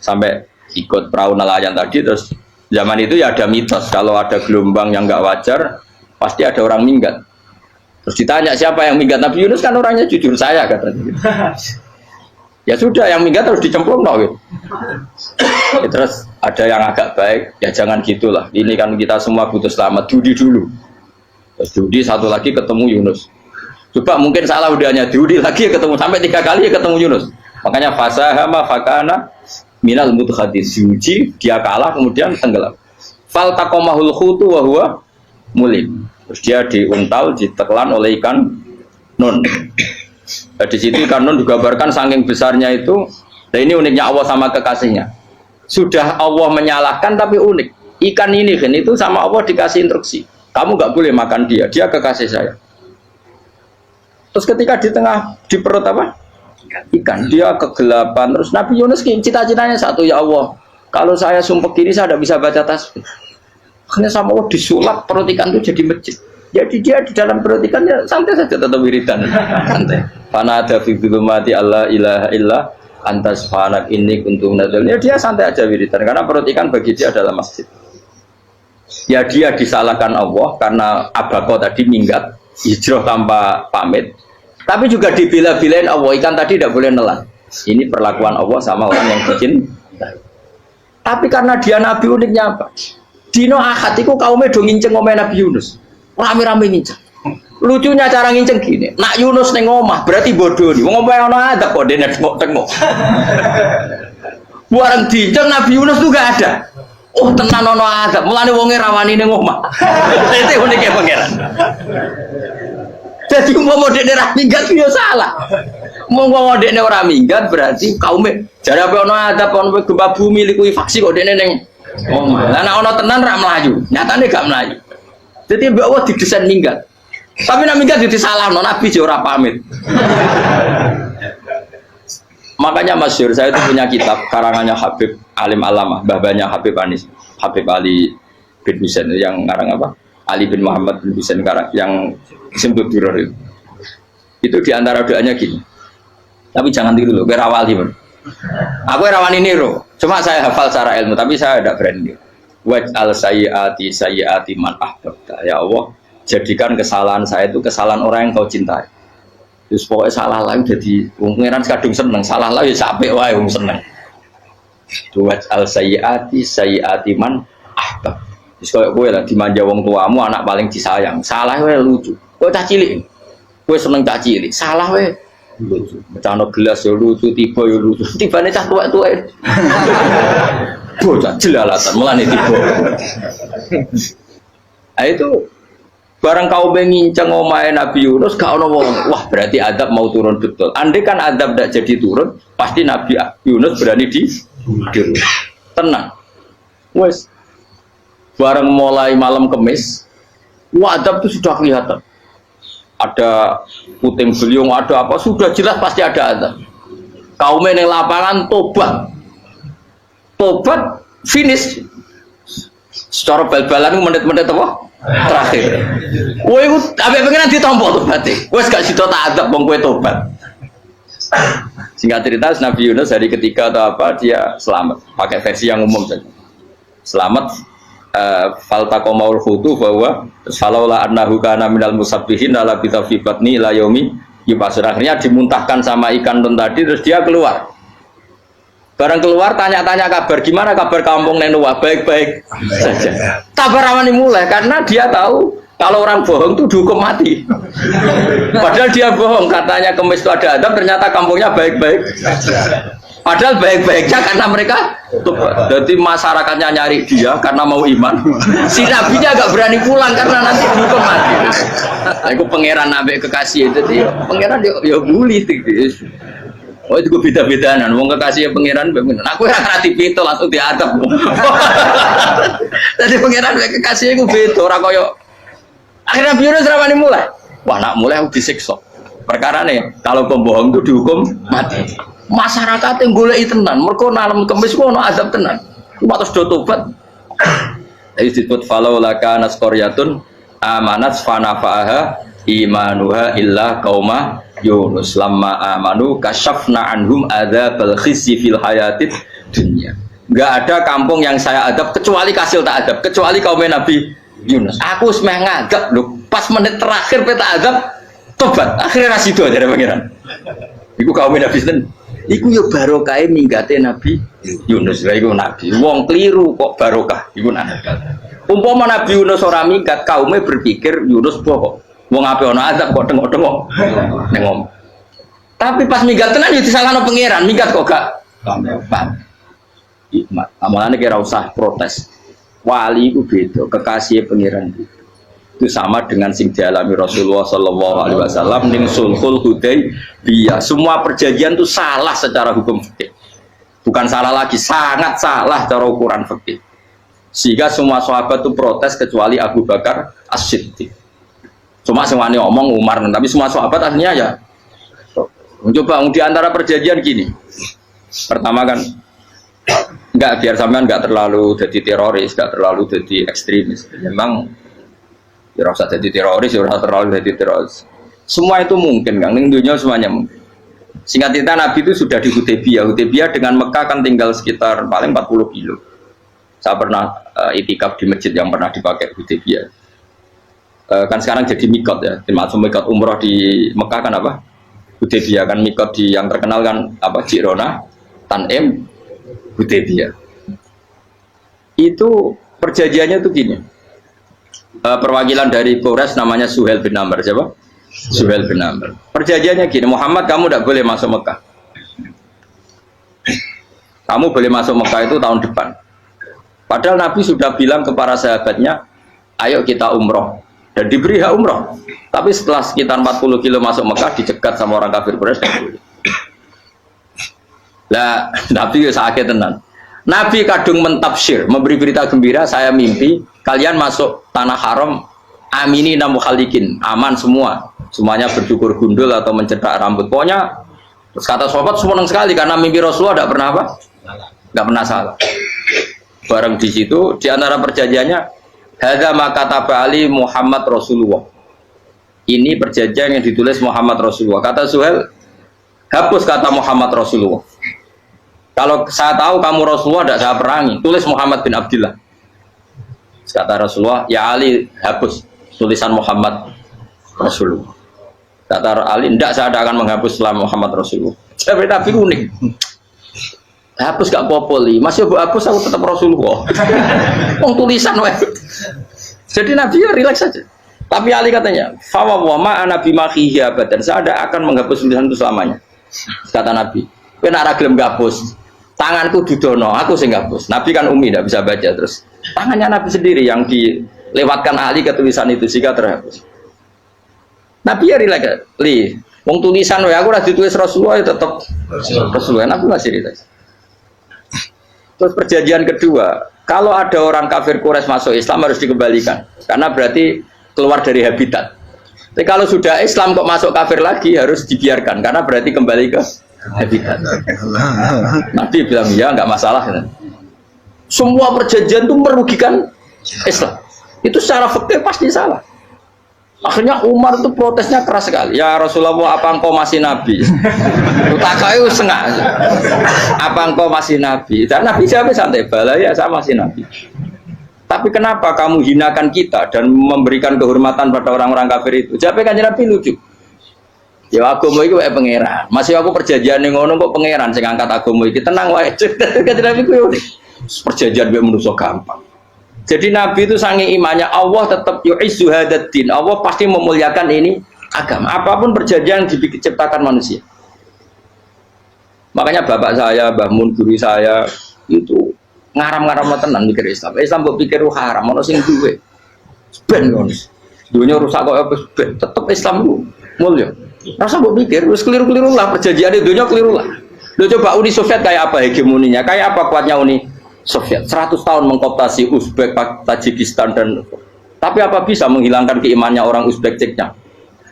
sampai ikut perahu nelayan tadi, terus zaman itu ya ada mitos kalau ada gelombang yang nggak wajar pasti ada orang minggat. Terus ditanya siapa yang minggat, Nabi Yunus kan orangnya jujur, saya katanya. Ya sudah, yang minggat harus dicemplung no, gitu. Ya, terus ada yang agak baik, ya jangan gitulah. Ini kan kita semua butuh selamat, judi dulu. Terus judi satu lagi ketemu Yunus. Coba mungkin salah udahnya judi lagi ketemu sampai 3 kali ya ketemu Yunus. Makanya fasahama fakana minal mudhadis, uji dia kalah kemudian tenggelam. Fal taqamahul khutu wa huwa mulim. Terus dia diuntal, ditelan oleh ikan nun. Nah, di situ ikan nun digambarkan saking besarnya itu. Nah ini uniknya Allah sama kekasihnya. Sudah Allah menyalahkan tapi unik. Ikan ini kan itu sama Allah dikasih instruksi. Kamu nggak boleh makan dia, dia kekasih saya. Terus ketika di tengah di perut apa? Ikan, dia kegelapan. Terus Nabi Yunus cita-citanya satu, ya Allah, kalau saya sumpah gini saya tidak bisa baca tasbih. Akhirnya sama Allah disulap perut ikan itu jadi masjid. Jadi dia di dalam perut ikannya santai saja tetap wiridan. Santai. Fana ada fi dzulumati alla ilaha illa anta subhanak inni kuntu minadz zalimin. Dia santai aja wiridan karena perut ikan bagi dia adalah masjid. Ya dia disalahkan Allah karena abako tadi minggat, hijrah tanpa pamit. Tapi juga dibela-belain Allah, ikan tadi tidak boleh nelan. Ini perlakuan Allah sama orang yang bikin. Tapi karena dia Nabi, uniknya apa? Dino Ahad itu kaumnya do nginceng omah Nabi Yunus. Rame-rame nginceng. Lucunya cara nginceng gini. Nak Yunus neng omah berarti bodoh nih. Wong omah ono adab kok dene tengok-tengok. Bareng dinceng Nabi Yunus tuh gak ada. Oh tenan ono adab. Mulane wonge rawani ning omah. Itu uniknya pangeran. Jadi umpama dekne ra minggat yo salah. Umpama dekne ora minggat berarti kaume jare apa ono adab ono gempa bumi liku faksi kok dekne ning omah. Lah nek ono tenan ra mlayu, nyatane gak mlayu. Jadi mbak Allah didesain minggat. Tapi nek minggat disalahno Nabi yo ora pamit. Makanya masyhur saya itu punya kitab karangannya Habib Alim Alamah, babanya Habib Anis, Habib Ali bin Husain yang ngarang apa? Ali bin Muhammad bin Husain yang disebut duror itu. Itu diantara doanya gini. Tapi jangan tiru loh, gue rawali pun. Aku rawani niru, cuma saya hafal secara ilmu, tapi saya tidak berani. Waj'al sayyiati man ahbabta. Ya Allah, jadikan kesalahan saya itu kesalahan orang yang kau cintai. Terus pokoknya salah lagi jadi pengiran kadung seneng, salah lagi sampai wae wong seneng. Waj'al sayyiati man ahbabta. Terus kayak gue lah dimanja wong tuamu, anak paling disayang. Salah gue lucu. Gue cah cilik. Gue seneng cah cilik. Salah gue lucu. Becano gelas ya lucu, tiba ya lucu. Tibane cah tuwek-tuwek. Bocah jelalatan mulane tiba. Nah itu barang kau nginceng omahe Nabi Yunus gak ono wong. Wah, berarti adab mau turun betul. Andai kan adab tidak jadi turun, pasti Nabi Yunus berani di tenang. Wes bareng mulai malam Kemis, adab itu sudah kelihatan. Ada puting beliung, ada apa, sudah jelas pasti ada adab. Kaum yang lapangan tobat finish. Secara bal-balan menit-menit apa? Terakhir. Kowe iku ambek pengen ditampa tobaté. Wes gak sida tak adab wong kowe tobat. Singkat cerita Nabi Yunus hari ketiga atau apa dia selamat. Pakai versi yang umum saja. Selamat. Faltaqamaul khutu bahwa falaula annahu kana minal musabbihin la bi tafiqatni ila yaumi yub'atsun. Akhirnya dimuntahkan sama ikan ton tadi terus dia keluar. Barang keluar tanya-tanya kabar gimana kabar kampung Nenua, baik-baik saja. Kabar awani mulai karena dia tahu kalau orang bohong itu dihukum mati. Padahal dia bohong katanya Kemis itu ada adab, ternyata kampungnya baik-baik. Padahal baik-baiknya karena mereka jadi masyarakatnya nyari dia karena mau iman. Si nabinya agak berani pulang karena nanti dihukum mati. Aku pangeran nabi kekasih itu dia pangeran dia bully gitu. Oh itu beda-bedaan, wong kekasih pangeran, aku yang ngerti itu langsung diadab. Jadi pangeran kekasih itu beda, orang koyo. Akhirnya biru seramani mulai. Wah nak mulai aku disiksa. Perkara nih, kalau pembohong itu dihukum mati. Masyarakat yang boleh tenan, mereka nalam Kemis itu ada adab tenan. Cuma terus do tobat. Jadi disebut falau laka naskoryatun amanat fanafa'aha imanuha illa qauma Yunus lamma amanu kasyafna anhum adzabal khizyi fil hayatid dunya. Enggak ada kampung yang saya adab kecuali kasil tak adab, kecuali kaum Nabi Yunus. Aku semeh ngagap lho, pas menit terakhir peta adab tobat. Akhirnya rasido dari pangeran. Iku kaum Nabi sinten? Iku yo barokah minggate Nabi Yunus. Lah iku nabi. Wong kliru kok barokah. Iku nabi. Umpama Nabi Yunus ora minggat, kaume berpikir Yunus kok wong ape ana azab kok tengok-tengok ning ngomong. Tapi pas minggat tenan yo disalahno pangeran, minggat kok gak paham. Hikmat. Amalane kira usah protes. Wali itu beda, kekasih pangeran itu sama dengan sing dialami Rasulullah Sallallahu Alaihi Wasallam ning Sulhul Hudaybiyah. Semua perjanjian itu salah secara hukum fikih, bukan salah lagi, sangat salah cara ukuran fikih. Sehingga semua sahabat itu protes kecuali Abu Bakar As-Siddiq. Cuma semuanya ngomong Umar, tapi semua sahabat akhirnya ya. Coba di antara perjanjian gini. Pertama kan enggak, biar sampean enggak terlalu jadi teroris, enggak terlalu jadi ekstremis. Memang ya rasa jadi teroris, ya rasa terlalu jadi teroris. Semua itu mungkin, Kang. Ning dunia semuanya mungkin. Singkat cerita Nabi itu sudah di Hudaybiyah. Hudaybiyah dengan Mekah kan tinggal sekitar paling 40 kilo. Saya pernah itikaf di masjid yang pernah dipakai Hudaybiyah. Kan sekarang jadi mikot ya, termasuk mikot umroh di Mekah kan apa? Hudaybiyah kan mikot di yang terkenal kan apa? Jirona, Tanim, Hudaybiyah. Itu perjanjiannya tuh gini. Perwakilan dari Quraisy namanya Suhail bin Amr, siapa? Suhail bin Amr. Perjanjiannya gini, Muhammad kamu tidak boleh masuk Mekah. Kamu boleh masuk Mekah itu tahun depan. Padahal Nabi sudah bilang ke para sahabatnya, ayo kita umroh. Dan diberi hak umroh. Tapi setelah sekitar 40 kilo masuk Mekah, dicegat sama orang kafir Quraisy. Lah, Nabi ya sakit tenan. Nabi kadung mentafsir, memberi berita gembira, saya mimpi kalian masuk tanah haram amini namu khalikin, aman semua. Semuanya bercukur gundul atau mencetak rambut. Pokoknya terus kata sahabat senang sekali karena mimpi Rasulullah tidak pernah apa? Tidak pernah salah. Bareng di situ di antara perjanjiannya hadza ma kataba ali Muhammad Rasulullah. Ini perjanjian yang ditulis Muhammad Rasulullah. Kata Suhail, hapus kata Muhammad Rasulullah. Kalau saya tahu kamu Rasulullah tidak saya perangi, tulis Muhammad bin Abdullah. Kata Rasulullah, ya Ali hapus tulisan Muhammad Rasulullah. Kata Ali, tidak saya tidak akan menghapus setelah Muhammad Rasulullah. Tapi unik. Hapus gak popoli, masih hapus aku tetap Rasulullah. Tulisan wae. Jadi Nabi ya relax saja. Tapi Ali katanya, "Fawwa ma ana bimakhihi abadan." Saya tidak akan menghapus tulisan itu selamanya. Kata Nabi, "Kowe nek ora gelem hapus, tanganku didono, aku sing hapus." Nabi kan umi tidak bisa baca terus. Tangannya Nabi sendiri yang dilewatkan Ali ke tulisan itu sehingga terhapus. Nabi ya relax. Wong tulisan wae aku ora ditulis Rasulullah ya tetap Rasulullah. Nabi masih relax. Terus perjanjian kedua, kalau ada orang kafir Quraisy masuk Islam harus dikembalikan, karena berarti keluar dari habitat. Tapi kalau sudah Islam kok masuk kafir lagi harus dibiarkan, karena berarti kembali ke habitat. Nabi bilang ya nggak masalah. Semua perjanjian itu merugikan Islam. Itu secara fikih pasti salah. Akhirnya Umar itu protesnya keras sekali. Ya Rasulullah, apa engkau masih Nabi? Utakai sengak. Apa engkau masih Nabi? Dan Nabi jawab santai, bala ya saya masih Nabi. Tapi kenapa kamu hinakan kita dan memberikan kehormatan pada orang-orang kafir itu? Jawabnya kan Nabi lucu. Ya agama itu kayak pangeran. Masih aku perjanjian yang ngono kok pangeran sing angkat agama iki. Tenang wae. Kan Nabi ku perjanjian wae menungso gampang. Jadi Nabi itu saking imannya Allah tetap yu'izzu hadaddin. Allah pasti memuliakan ini agama. Apapun perjanjian yang diciptakan manusia. Makanya bapak saya, Mbah Mun, guru saya itu ngaram-ngaram tenan mikir Islam. Islam mbok pikir haram, ono sing duwe. Ben ngono. Dunia rusak kok ben, tetep Islam ku mulya. Rasa mbok pikir wis keliru-keliru lah perjanjian dunia keliru lah. Lo coba Uni Soviet kayak apa hegemoninya? Kayak apa kuatnya Uni Soviet? 100 tahun mengkooptasi Uzbek, Tajikistan dan tapi apa bisa menghilangkan keimannya orang Uzbek Ceknya?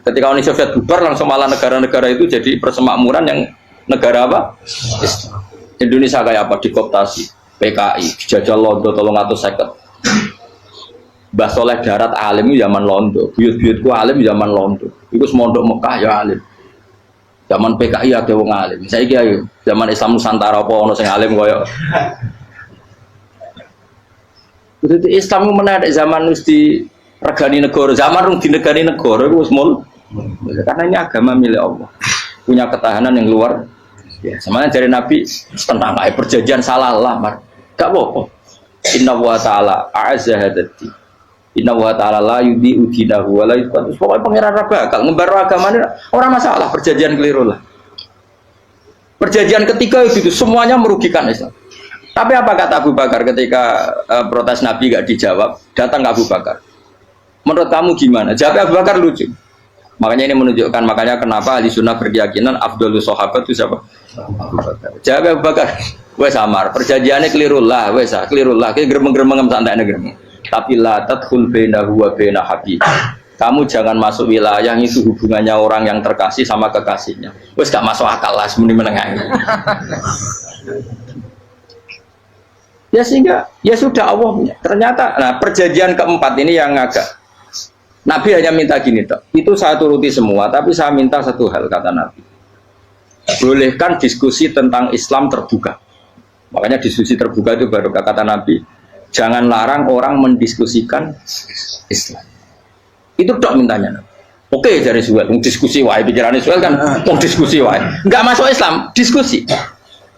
Ketika Uni Soviet bubar langsung malah negara-negara itu jadi persemakmuran yang negara apa? Indonesia kayak apa? Dikooptasi PKI, dijajah Londo 350. Mbah Soleh Darat alim zaman Londo, buyut-buyutku alim zaman Londo. Iku semondok Mekah ya alim. Zaman PKI ada wong alim. Saiki ayo zaman Islam Nusantara apa ono sing alim koyo. Itu Islam menarik zaman wis di regani negara, zaman rung dinegani negara itu wis mul. Karena ini agama milik Allah. Punya ketahanan yang luar ya, semuanya dari Nabi tentang perjanjian salah lah, gak apa-apa. Inna wa ta'ala a'azza hadati. Inna wa ta'ala la yudi udinahu wa la yudhatu. Pokoknya pengiran bakal ngebaru agamanya orang masalah, perjanjian keliru lah. Perjanjian ketiga itu semuanya merugikan Islam. Tapi apa kata Abu Bakar ketika protes Nabi gak dijawab, datang ke Abu Bakar. Menurut kamu gimana? Jawab Abu Bakar lucu. Makanya ini menunjukkan, makanya kenapa ahli sunnah berkeyakinan Afdhalus Sahabat itu siapa? Abu Bakar. Jawab Abu Bakar, wes samar, perjanjiannya keliru lah, wes keliru lah, kita geremeng-geremeng santai geremeng. Tapi la tadkhul bainahu wa baina habib. Kamu jangan masuk wilayah itu hubungannya orang yang terkasih sama kekasihnya. Wes gak masuk akal lah, semuanya menengah. Ya sehingga ya sudah Allah punya. Ternyata, nah perjanjian keempat ini yang agak Nabi hanya minta gini toh. Itu saya turuti semua, tapi saya minta satu hal kata Nabi. Bolehkan diskusi tentang Islam terbuka. Makanya diskusi terbuka itu baru kata Nabi. Jangan larang orang mendiskusikan Islam. Itu dok mintanya. Oke dari Suel, diskusi wae pikirannya Suel kan, mau diskusi wae. Enggak masuk Islam, diskusi.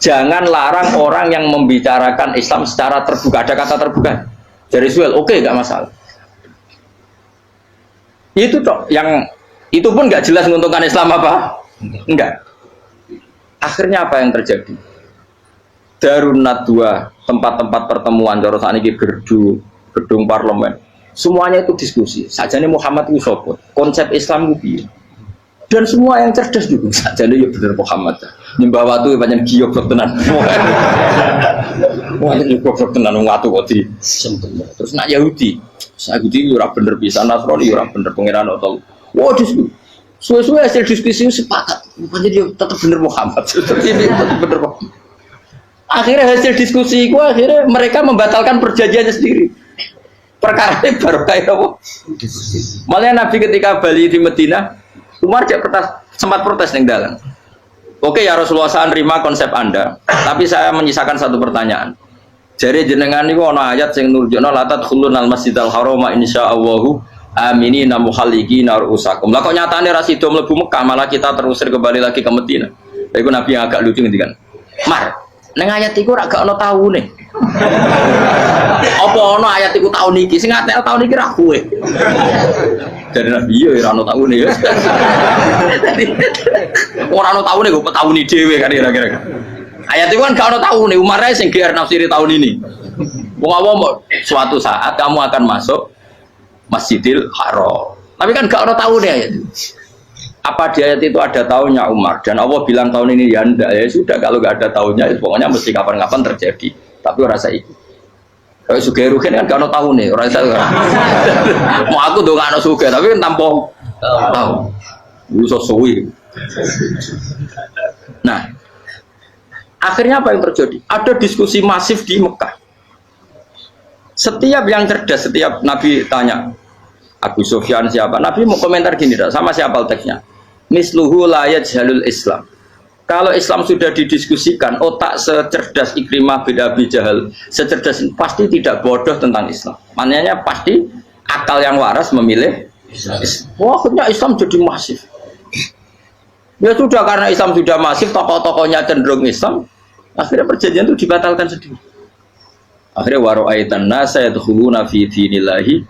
Jangan larang orang yang membicarakan Islam secara terbuka. Ada kata terbuka. Dari Suel, oke enggak masalah. Itu toh yang itu pun nggak jelas menguntungkan Islam apa? Enggak. Akhirnya apa yang terjadi? Darun Nadwa, tempat-tempat pertemuan cara sakniki gedung parlemen. Semuanya itu diskusi. Sajane Muhammad itu sapa? Konsep Islam itu piye? Dan semua yang cerdas juga sajane ya bener Muhammad. Nyembah watu pancen giok tenan. Wah, iki goblok tenan wong watu kok di sembelih. Terus nak Yahudi ora bener bisa, Nasrani ora bener pangeran atau. Wah, diskusi. Suwe-suwe hasil diskusi sepakat. Pancen dia tetap bener Muhammad. Tetap bener Muhammad. Akhirnya hasil diskusi itu akhirnya mereka membatalkan perjanjiannya sendiri. Perkara ini baru kayak apa? Malah Nabi ketika Bali di Medina, Umar sempat protes ning dalam. Oke ya Rasulullah, saya nerima konsep Anda, tapi saya menyisakan satu pertanyaan. Jadi jenengan niku ana ayat sing nurjukna la tadkhulunal masjidal harama insyaallahu aminina muhalliqina ru'usakum. Lah kok nyatane ra sida mlebu Mekah, malah kita terusir kembali lagi ke Madinah. Lha iku Nabi yang agak lucu ngendikan. Mar, ning ayat iku ra gak ana taune. Apa ana ayat iku taun iki? Sing ngatel taun iki ra kowe. Dari Nabi ya ora ana taune ya. Ora ana taune kok tauni dhewe kan kira-kira. Ayat itu kan gak ada tahun nih, Umar sing GR nafsiri tahun ini. Mau suatu saat kamu akan masuk Masjidil Haram. Tapi kan gak ada tahun nih ayat itu. Apa di ayat itu ada tahunnya Umar? Dan Allah bilang tahun ini ya enggak, ya sudah kalau gak ada tahunnya, ya pokoknya mesti kapan-kapan terjadi. Tapi rasa itu. Kalau Sugih Ruhin kan gak ada tahun nih, rasa. Mau aku tuh gak ada Sugih, tapi kan tampung tahu. Lu sosoi. Nah. Akhirnya apa yang terjadi? Ada diskusi masif di Mekah. Setiap yang cerdas, setiap Nabi tanya, Abu Sufyan siapa? Nabi mau komentar gini, sama siapa teksnya? Misluhu la yajhalul Islam. Kalau Islam sudah didiskusikan, otak secerdas Ikrimah bin Abi Jahal, secerdas pasti tidak bodoh tentang Islam. Maknanya pasti akal yang waras memilih Islam. Wah, akhirnya Islam jadi masif. Ya sudah, karena Islam sudah masif, tokoh-tokohnya cenderung Islam. Akhirnya perjanjian itu dibatalkan sendiri. Akhirnya waro'aitan nasa yadkhuluna fi dinillahi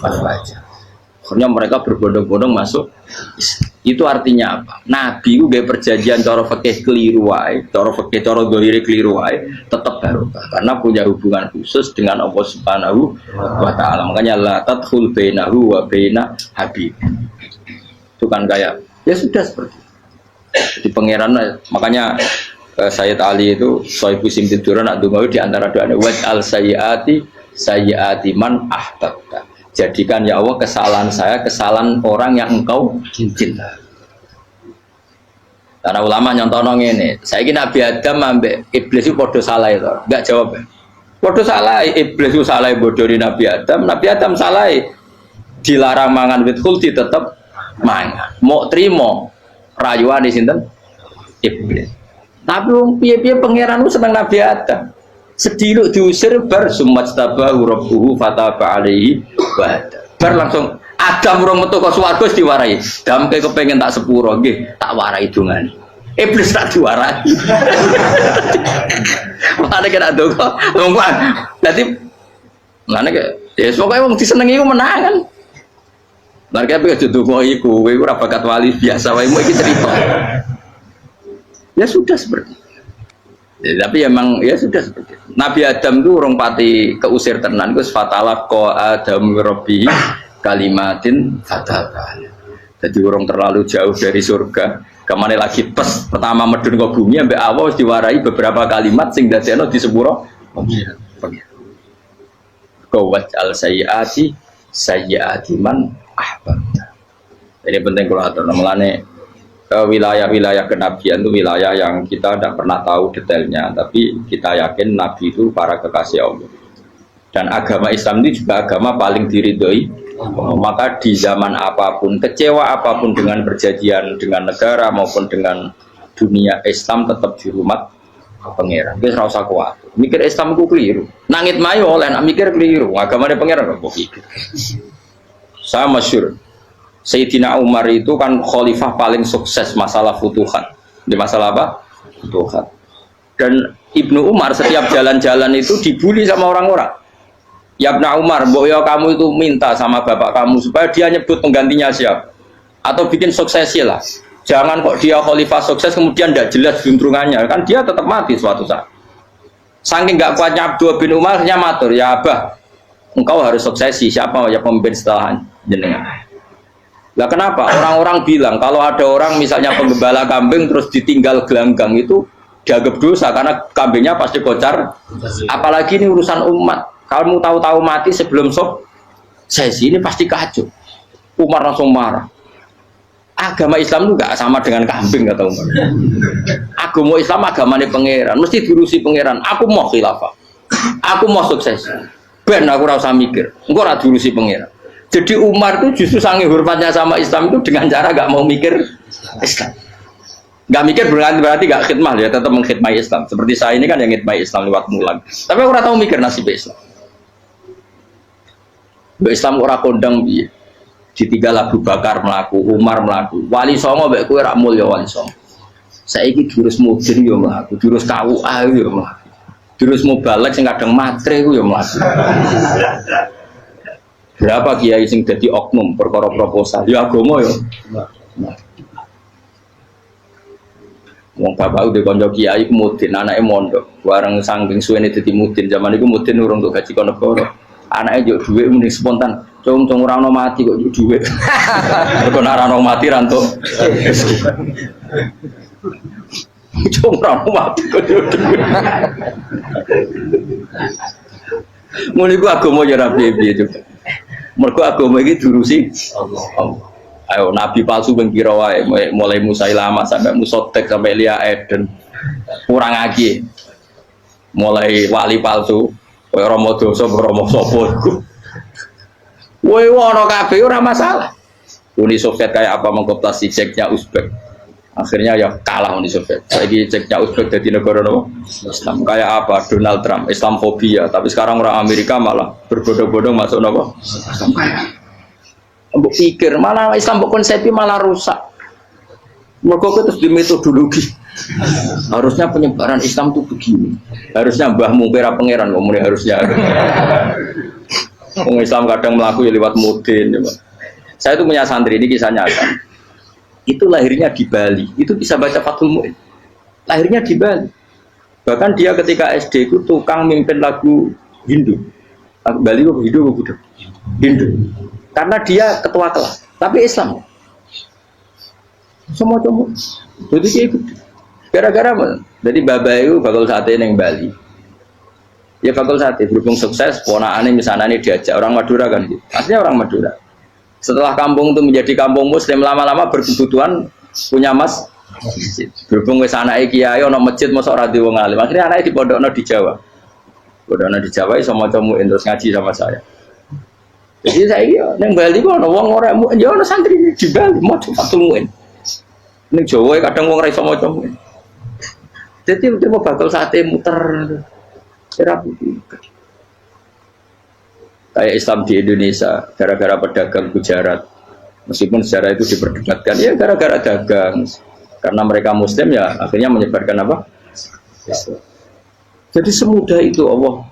afwaja. Akhirnya mereka berbondong-bondong masuk Islam. Itu artinya apa? Nabi itu gaya perjanjian cara fikih keliru wae, cara fikih cara dzahir keliru wae, tetap barokah karena punya hubungan khusus dengan Allah Subhanahu wa taala. Makanya la tadkhul bainahu wa baina habib. Itu kan kayak ya sudah seperti itu. Di pangeran makanya Sayyid Ali itu Sohibu Simtiduran Adungawi di antara doanya waj'al sayyiati man ahbabta. Jadikan ya Allah kesalahan saya kesalahan orang yang engkau cinta. Karena ulama nyontono ngene, saiki Nabi Adam ambek iblis itu padha salah itu. Enggak jawab. Padha salah, iblis itu salah bodoni Nabi Adam salah. Dilarang mangan wit khuldi tetep mangan. Mau trimo rayuane sinten? iblis. Tapi wong piye-piye pangeran ku seneng Nabi Adam. Sediluk diusir bar sumat tabahu rabbuhu fataba alaihi bar langsung Adam urung metu ka swarga wis diwarai. Damke kepengin tak sepuro nggih, tak warai dongane. Iblis tak diwarai. Mana kena donga, ngomong. Dadi mana ke ya pokoke wong disenengi ku menangan. Lah kaya aja donga iku, kowe ora bakat wali biasa wae iki cerita. Ya sudah seperti itu. Ya, tapi emang ya sudah seperti itu. Nabi Adam itu orang pati keusir tenan itu fatala ko Adam Rabbi kalimatin fataba. Jadi orang terlalu jauh dari surga. Kemana lagi pas pertama medun ke bumi sampai awal diwarai beberapa kalimat sing dadekno di sepuro pengiran. Kawat al sayyiati man ahbabta. Ini penting kalau atur namanya. Wilayah-wilayah kenabian itu wilayah yang kita tidak pernah tahu detailnya, tapi kita yakin Nabi itu para kekasih Allah. Dan agama Islam itu juga agama paling diridhoi. Maka di zaman apapun, kecewa apapun dengan perjanjian dengan negara maupun dengan dunia, Islam tetap di rumah pangeran. Kita rasa kuat. Mikir Islam itu keliru. Nangit mayo oleh nak mikir keliru. Agamanya pangeran kok pikir. Saya masyhur. Sayyidina Umar itu kan khalifah paling sukses masalah futuhat. Di masalah apa? Futuhat. Dan Ibnu Umar setiap jalan-jalan itu dibully sama orang-orang. Ya Ibnu Umar, mbok ya kamu itu minta sama bapak kamu supaya dia nyebut penggantinya siapa. Atau bikin suksesi lah. Jangan kok dia khalifah sukses kemudian tidak jelas juntrungannya. Kan dia tetap mati suatu saat. Saking gak kuatnya Abdullah bin Umar, hanya matur, ya Abah, engkau harus suksesi. Siapa ya pemimpin setelah jenengan? Lah kenapa? Orang-orang bilang kalau ada orang misalnya penggembala kambing terus ditinggal gelanggang itu dianggap dosa karena kambingnya pasti kocar. Apalagi ini urusan umat. Kamu tahu-tahu mati sebelum sesi ini pasti kacau. Umar langsung marah. Agama Islam itu gak sama dengan kambing kata Umar. Agama Islam agamanya pangeran, mesti diurusi pangeran. Aku mau khilafah. Aku mau sukses. Ben aku ora usah mikir. Engko ora diurusi pangeran. Jadi Umar itu justru sangat hormatnya sama Islam itu dengan cara gak mau mikir Islam. Gak mikir berarti gak khidmah ya, tetap mengkhidmati Islam. Seperti saya ini kan yang khidmati Islam lewat mulan. Tapi aku ora tahu mikir nasib Islam. Islam ora kondang piye. Ditinggal Abu Bakar melaku, Umar melaku. Wali Songo mbek kowe rak mulya Wali Songo. Saiki jurus mudin yo mlaku, jurus KUA yo mlaku. Jurus mubalek sing kadang matre ku yo mlaku. Berapa kiai sing dadi oknum perkara proposal? Ya agama yo. Wong bapak udah konco kiai ku mudin, anake mondok. Bareng saking suwene dadi mudin, zaman iku mudin urung untuk gaji kono negara. Anake njuk dhuwit muni spontan. Cung ora ono mati kok njuk dhuwit. Mergo ora ono mati ra entuk. Cung ora ono mati kok njuk dhuwit. Mun iku agama ya ra piye-piye juga. Mergo agama iki diurusi Allah. Ayo nabi palsu ping pira wae mulai Musailama sampai Musotek sampai Lia Eden. Kurang lagi. Mulai wali palsu koyo Rama Dosa Rama sapa iku. Kowe ono kabeh ora masalah. Uni Soviet kayak apa mengkooptasi Ceknya Uzbek. Akhirnya ya kalah Uni Soviet. Saiki Ceknya Uzbek jadi negara Islam. Kayak apa Donald Trump Islamfobia, tapi sekarang orang Amerika malah berbondong-bondong masuk nopo Islam kaya. Mbok pikir malah Islam mbok konsepi malah rusak. Mergo terus di metodologi. Harusnya penyebaran Islam itu begini. Harusnya mbahmu kira pangeran kok harusnya. Wong Islam kadang melaku ya lewat mudin. Saya itu punya santri ini kisah nyata. Itu lahirnya di Bali. Itu bisa baca Fathul Mu'in. Lahirnya di Bali. Bahkan dia ketika SD itu tukang mimpin lagu Hindu. Lagu Bali itu Hindu atau Buddha? Hindu. Karena dia ketua kelas, tapi Islam. Semua cuma. Jadi dia ikut. Gara-gara apa? Jadi bapak itu bakal sate yang Bali. Ya bakal sate berhubung sukses, ponakannya misalnya diajak orang Madura kan gitu. Aslinya orang Madura. Setelah kampung itu menjadi kampung Muslim, lama-lama berkebutuhan punya masjid. Berhubung wis anake kiai ana masjid mosok ora diwong alim. Akhirnya anake dipondokno di Jawa. Pondokno di Jawa iso maca muin terus ngaji sama saya. Jadi saya neng Bali kok ana wong ora muin, ya ana santri di Bali maca Fathul Muin. Ning Jawa kadang wong ora iso maca muin. Jadi dia mau bakal sate muter. Kayak Islam di Indonesia, gara-gara pedagang Gujarat. Meskipun sejarah itu diperdebatkan, ya gara-gara dagang. Karena mereka Muslim ya akhirnya menyebarkan apa? Islam. Jadi semudah itu Allah.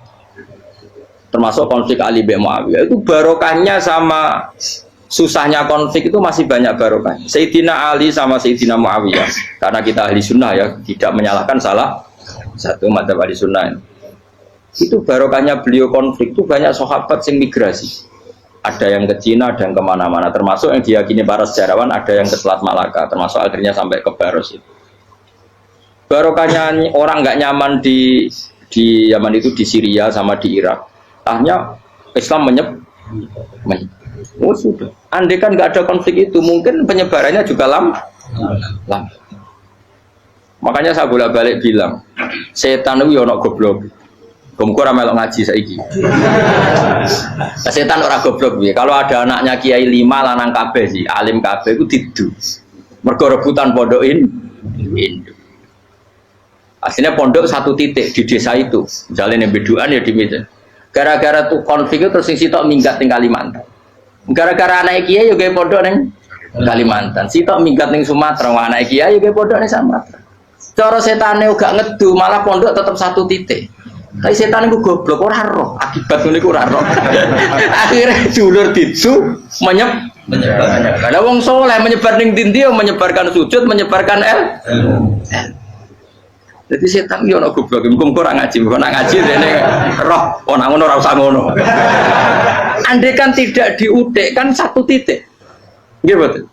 Termasuk konflik Ali bin Muawiyah itu barokahnya sama susahnya konflik itu masih banyak barokahnya. Sayyidina Ali sama Sayyidina Muawiyah, karena kita ahli sunnah ya, tidak menyalahkan salah satu madzhab ahli sunnah. Itu barokahnya beliau konflik itu banyak sahabat yang migrasi. Ada yang ke Cina, ada yang kemana-mana. Termasuk yang diyakini para sejarawan ada yang ke Selat Malaka, termasuk akhirnya sampai ke Baros itu. Barokahnya orang nggak nyaman di Yaman itu di Syria sama di Irak. Akhirnya Islam oh sudah. Andai kan nggak ada konflik itu, mungkin penyebarannya juga lama. Makanya saya bolak-balik bilang, setan itu ono goblok. Gomko ora melok ngaji saiki. Setan ora goblok piye. Kalau ada anaknya kiai 5 lanang kabeh sih, alim kabeh iku didu. Mergo rebutan pondokin induk. Aslinya pondok satu titik di desa itu. Misalnya yang beduan ya di meja. Gara-gara tuh konflik itu terus sing sitok minggat ning Kalimantan. Gara-gara anak kiai yo gawe pondok ning Kalimantan. Sitok minggat ning Sumatera, anak kiai yo gawe pondok ning Sumatera. Cara setane gak ngedu, malah pondok tetap satu titik. Tapi setan itu goblok, ora roh. Akibat ngene iku ora roh. Akhirnya dulur didu menyebar. Karena wong soleh menyebar ning ndi menyebarkan sujud, menyebarkan Jadi setan yo ono goblok, mung ora ngaji, kok nak ngaji dene roh, ana ngono ora usah ngono. Andai kan tidak diudik kan satu titik. Nggih betul.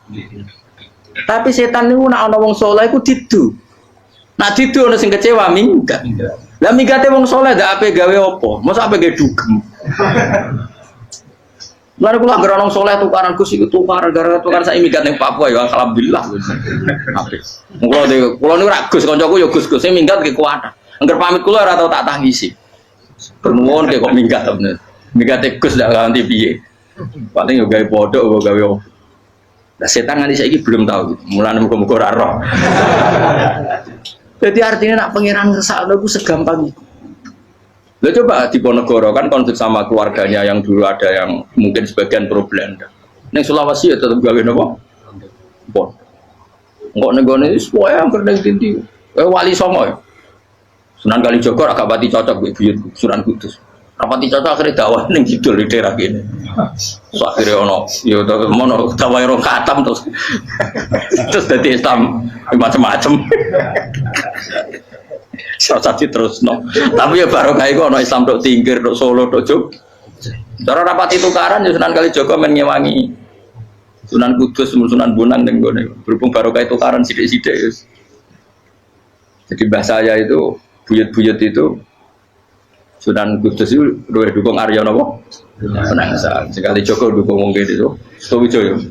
Tapi setan niku nek ana wong soleh iku didu. Nak didu ana sing kecewa minggat. Lah mingate wong soleh ndak ape gawe apa? Mosok ape gawe dugem. Lalu kula anggere wong soleh tukaran Gus iku tukar gara-gara tukar sak minggat ning Papua ya alhamdulillah. Apik. Kula niku ra Gus kancaku ya Gus-gus sing minggat ki kuat. Angger pamit kula ora tau tak tangisi. Bernuwun kok minggat bener. Mingate Gus ndak ganti piye. Paling yo gawe podok apa gawe apa. Lah setan nganti saiki belum tahu. Mulane muga-muga ora roh. Jadi artinya nak pangeran ngersakno iku segampang itu. Lah coba di Ponegoro kan konflik sama keluarganya yang dulu ada yang mungkin sebagian pro Belanda. Ning Sulawesi ya tetep gawe napa? Pon. Engko ning gone wis pokoke angker ning dindi. Wali Songo ya. Sunan Kalijaga agak pati cocok mbek buyut Sunan Kudus. Rapati cocok akhirnya dakwah ning kidul di daerah kene. So akhirnya ono ya mono dakwah ro khatam terus dadi Islam macam-macam. Saat terus no. Tapi ya barokah iku ono Islam tok Tingkir, tok Solo, tok Jogja. Cara rapati tukaran ya Sunan Kalijaga men ngewangi Sunan Kudus, Sunan Bonang ning gone. Berhubung barokah tukaran sithik-sithik ya. Jadi bahasa saya itu buyut-buyut itu Sunan Kudus itu luwih dukung Arya napa? Penangsa. Sekali Joko dukung wong kene itu. Suwijoyo.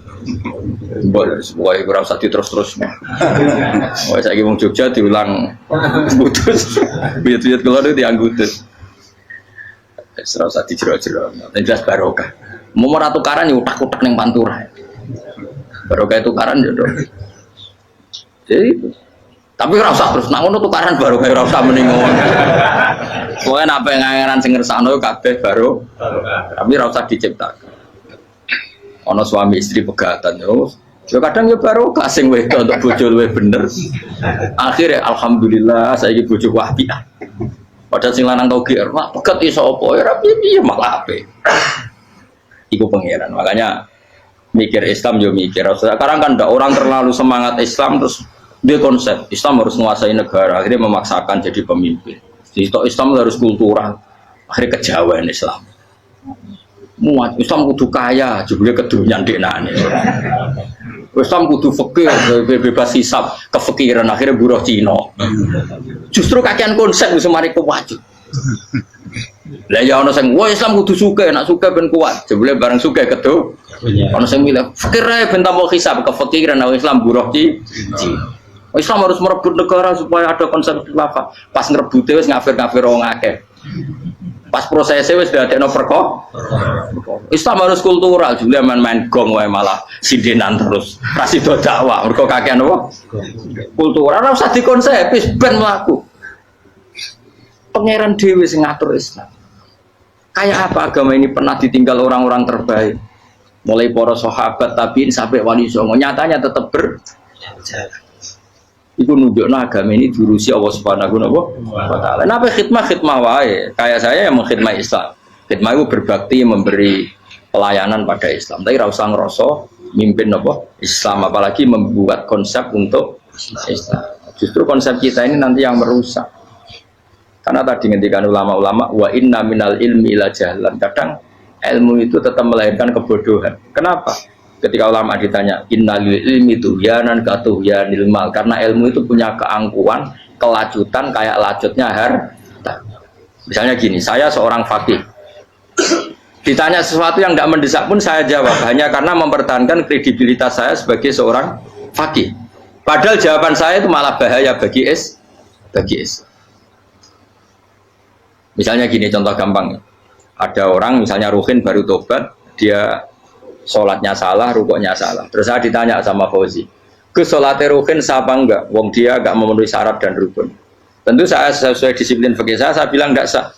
Mbok semoga ora usah diterus-terus. Wah saiki wong Jogja diulang Kudus. Buyut-buyut kula niku tiyang Kudus. Wis ora usah dijero-jero. Jelas barokah. Mau ora tukaran ya utak-utak ning Pantura. Barokah tukaran ya, Dok. Jadi tapi ora usah terus nang ngono tukaran barokah ora usah mending ngono. Pokoke nek pengangeran sing ngersakno kabeh baru. Tapi ora usah diciptakan. Ana suami istri pegatan yo. Ya kadang ya barokah sing wedok untuk bojo luwih bener. Akhire alhamdulillah saiki bojo wapian. Padahal sing lanang tau GR, mak pegat iso apa ya ora piye malah apik. Iku pangeran. Makanya mikir Islam yo mikir. Sekarang kan ndak orang terlalu semangat Islam terus dia konsep Islam harus menguasai negara, akhirnya memaksakan jadi pemimpin. Jadi Islam harus kultural, akhirnya kejauhan Islam. Muat Islam kudu kaya, juga kedunian dekane. Islam kudu fakir, bebas hisab, kefikiran akhirnya buruh Cina. Justru kakean konsep wis mari kewajib. Lah ya ana sing wah Islam kudu sugih, nak sugih ben kuat. Jebule bareng sugih kedo. Ana sing milih fakir ae ben tambah hisab, kefikiran Islam buruh Cina. Islam harus merebut negara supaya ada konsep khilafah. Pas ngerebute wis ngafir-ngafir wong akeh. Pas prosesnya wis dadekno perkara. Islam harus kultural, juga main-main gong wae malah sindenan terus. Ra sida dakwah, mergo kakean apa? Kultural ora usah dikonsep, wis ben mlaku. pangeran dhewe sing ngatur Islam. Kayak apa agama ini pernah ditinggal orang-orang terbaik? Mulai para sahabat tabiin sampai wali songo, nyatanya tetap berjalan. Itu nunjukno agama ini diurusi Allah Subhanahu wa taala. Napa khidmah wae. Kayak saya yang mengkhidmati Islam. Khidmah itu berbakti memberi pelayanan pada Islam. Tapi ra usah ngrasa mimpin apa Islam, apalagi membuat konsep untuk Islam. Justru konsep kita ini nanti yang merusak. Karena tadi ngendikan ulama-ulama wa inna minal ilmi ila jahlan. Kadang ilmu itu tetap melahirkan kebodohan. Kenapa? Ketika ulama ditanya innal ilmi tuhyanan katuhyanil mal, karena ilmu itu punya keangkuhan, kelajutan kayak lacutnya harta. Misalnya gini, saya seorang faqih. Ditanya sesuatu yang tidak mendesak pun saya jawab hanya karena mempertahankan kredibilitas saya sebagai seorang faqih. Padahal jawaban saya itu malah bahaya bagi Islam. Misalnya gini, contoh gampang. Ada orang misalnya Ruhin baru tobat, dia sholatnya salah, rukuknya salah. Terus saya ditanya sama Fauzi, ke sholatnya Ruhin sah apa enggak? Wong dia enggak memenuhi syarat dan rukun. Tentu saya sesuai disiplin fikih saya bilang enggak sah.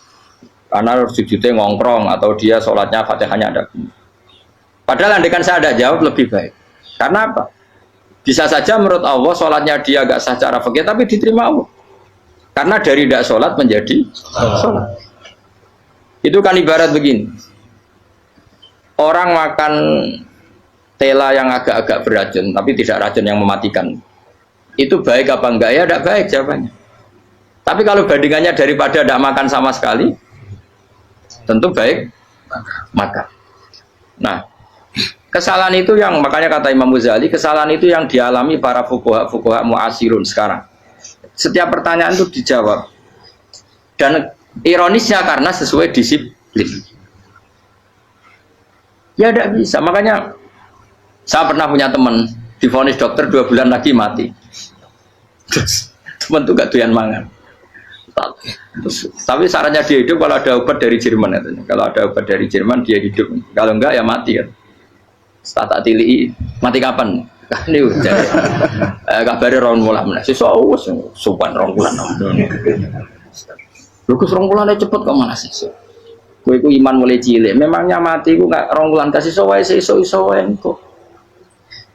Karena sujudnya ngongkrong atau dia sholatnya fatihahnya ada. Padahal andaikan saya ada jawab lebih baik. Karena apa? Bisa saja menurut Allah sholatnya dia enggak sah secara fikih tapi diterima Allah. Karena dari tidak sholat menjadi sholat. Itu kan ibarat begini. Orang makan tela yang agak-agak beracun, tapi tidak racun yang mematikan. Itu baik apa enggak? Ya tidak baik jawabannya. Tapi kalau bandingannya daripada tidak makan sama sekali, tentu baik makan. Nah, kesalahan itu yang makanya kata Imam Ghazali, kesalahan itu yang dialami para fuqaha mu'asirun sekarang. Setiap pertanyaan itu dijawab. Dan ironisnya karena sesuai disiplin. Ya tidak bisa. Makanya saya pernah punya teman divonis dokter 2 bulan lagi mati. Terus teman itu gak doyan mangan. Tapi sarannya dia hidup kalau ada obat dari Jerman. Kalau ada obat dari Jerman dia hidup. Kalau enggak ya mati kan. Tak tili mati kapan? Ini udah kabarnya rong bulan mana? Siswa sopan rong bulan. Lukus rong bulan cepet kok mana sih? Kue ku iman mulai cilik. Memangnya mati ku nggak rong bulan kasih soai iso kok.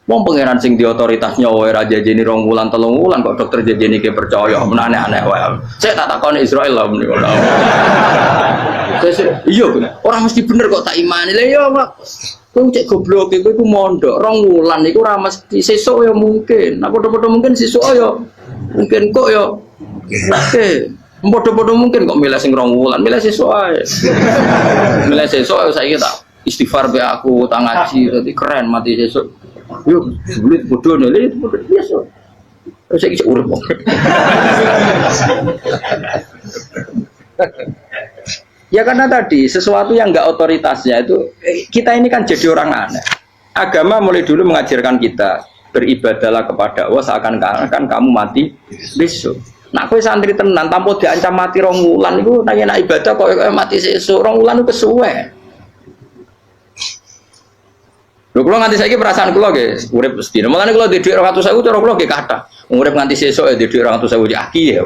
Mau pangeran sing di otoritasnya wae raja jeni rong bulan 3 bulan kok dokter jeni ke percaya aneh-aneh wae. Saya tak takon Israel lah meniku. Iya orang mesti bener kok tak imani. Lah iya Pak. Kowe cek goblok kowe iku mondok 2 wulan iku ora mesti sesuk ya mungkin. Nah padha-padha mungkin sesuk ya mungkin kok ya. Oke. Padha-padha mungkin kok milih sing 2 wulan, milih sesuk ae. Milih sesuk saiki tak istighfar be aku tak ngaji dadi keren mati sesuk. Yo sulit bodoh nih biasa. Terus saiki urip kok. Ya karena tadi sesuatu yang enggak otoritasnya itu kita ini kan jadi orang aneh. Agama mulai dulu mengajarkan kita beribadahlah kepada Allah seakan-akan kamu mati besok. Nak kowe santri tenan tanpa diancam mati 2 wulan iku nanya nak ibadah kok mati sesuk 2 wulan itu kesuwe. Lho kula nganti saiki perasaan kula nggih urip sedina. Mulane kula di dhuwit 200.000 cara kula nggih kathah. Urip nganti sesuk di dhuwit 200.000 aki ya.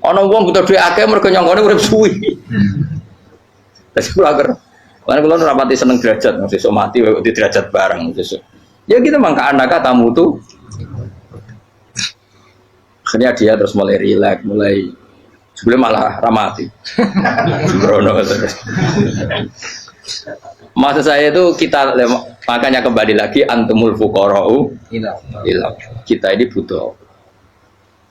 Ana wong butuh dhuwit akeh mergo nyongkone urip suwi. Terus kula agar, karena kula ora pati seneng derajat, sesuk mati kok di derajat bareng sesuk. Ya gitu mangka anaka tamu tuh. Akhirnya dia terus mulai rileks, mulai sebelum malah ramati. Sembrono terus. Maksud saya itu kita makanya kembali lagi antumul fuqara'u ila. Kita ini butuh.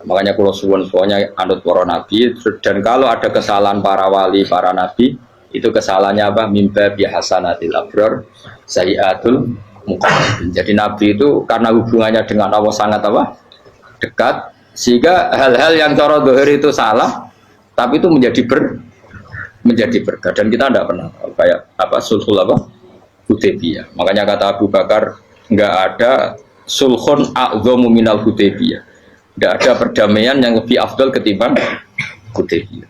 Makanya kalau suwun-suwunnya anut para nabi dan kalau ada kesalahan para wali, para nabi itu kesalahannya apa? Mimba bihasanatil abrar sayyiatul muqarrabin. Jadi nabi itu karena hubungannya dengan Allah sangat apa? Dekat sehingga hal-hal yang cara zahir itu salah tapi itu menjadi berkah dan kita tidak pernah kayak apa sulhul apa Hudaybiyah. Makanya kata Abu Bakar enggak ada sulhun a'dhamu minal Hudaybiyah. Enggak ada perdamaian yang lebih afdal ketimbang Hudaybiyah.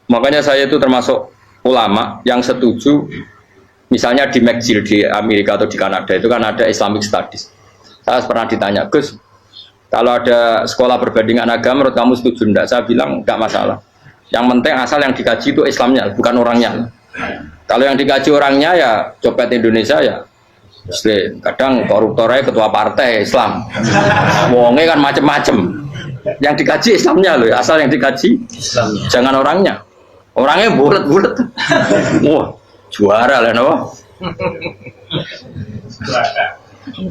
Makanya saya itu termasuk ulama yang setuju misalnya di McGill di Amerika atau di Kanada itu kan ada Islamic Studies. Saya pernah ditanya, Gus, kalau ada sekolah perbandingan agama menurut kamu setuju enggak? Saya bilang enggak masalah. Yang penting asal yang dikaji itu Islamnya, bukan orangnya. Kalau yang dikaji orangnya ya copet Indonesia ya Muslim. Kadang koruptornya ketua partai Islam. Wonge kan macem-macem. Yang dikaji Islamnya loh, asal yang dikaji Islamnya. Jangan orangnya. Orangnya bulet-bulet. Wah, juara lah no.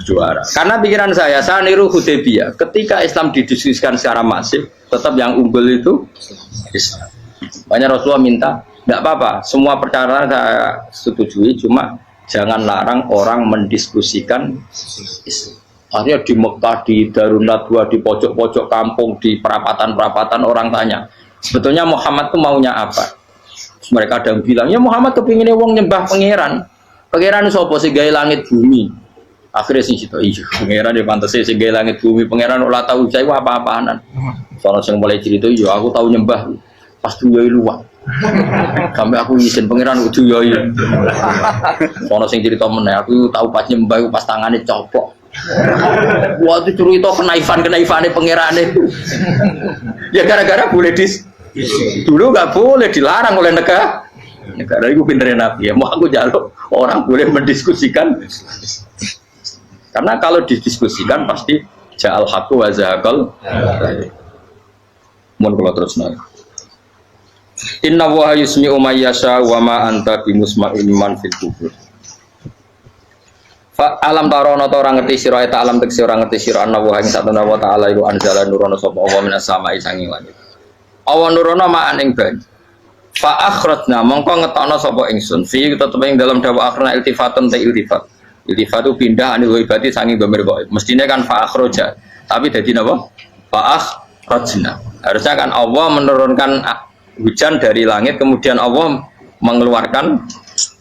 Juara. Karena pikiran saya niru Hudaybiyah. Ketika Islam didiskusikan secara masif, tetap yang unggul itu Islam. Banyak Rasulullah minta, nggak apa-apa, semua perkara saya setujui, cuma jangan larang orang mendiskusikan Islam. Akhirnya di Mekah, di Darun Nadwa, di pojok-pojok kampung, di perapatan-perapatan orang tanya, sebetulnya Muhammad itu maunya apa? Terus mereka ada yang bilang, ya Muhammad kepinginnya wong nyembah pangeran. Pangeran sapa sing gawe langit bumi. Akhirnya sing cita, iya pangeran ya pantes sing gawe langit bumi. Pangeran ora tahu saya apa-apaanan. Soalnya sing mulai cerita, iya aku tahu nyembah pas duyoi luwak. Sampai aku izin pangeran kudu yoi. Soalnya sing cerita meneh aku tahu pas nyembah pas tangane copok. Wah itu cerita kenaifan-kenaifane pangerane. Ya gara-gara boleh dulu nggak boleh dilarang oleh negara itu pinterin Nabi ya. Mau aku jaluk orang boleh mendiskusikan karena kalau didiskusikan pasti ja'al haqqu wa zahaqal mun kula terusna inna wa yusmi'u may yasha wa ma anta bimusma'in man fil kubur fa alam tarono ta ora ngerti sira ta alam tekse ora ngerti sira anna wa ing satuna wa ta'ala iku anzala nurono sapa Allah minas sama'i sanging langit awan nurono ma'an ing banyu fa akhrajna mongko ngetokno sapa ingsun fi tetep ing dalam dawa akhirna iltifatun ta iltifat itu pindah anil ghaibati sanging dhamir ghaib mestine kan fa akhraja tapi dadi napa fa akhrajna harusnya kan Allah menurunkan hujan dari langit kemudian Allah mengeluarkan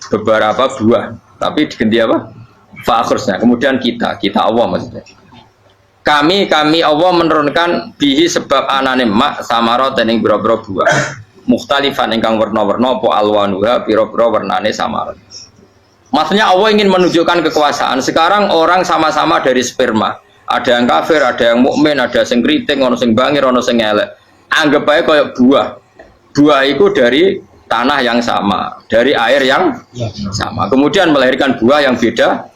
beberapa buah tapi diganti apa fa akhrajna kemudian kita Allah maksudnya kami Allah menurunkan bihi sebab anane mak samarat ning boro-boro buah mukhtalifan ingkang warna-warna apa alwanuha pira-pira warnane samarat. Maksudnya Allah ingin menunjukkan kekuasaan. Sekarang orang sama-sama dari sperma. Ada yang kafir, ada yang mukmin, ada sing kriting, ono sing bangir, ono sing elek. Anggap aja kayak buah. Buah itu dari tanah yang sama, dari air yang sama. Kemudian melahirkan buah yang beda.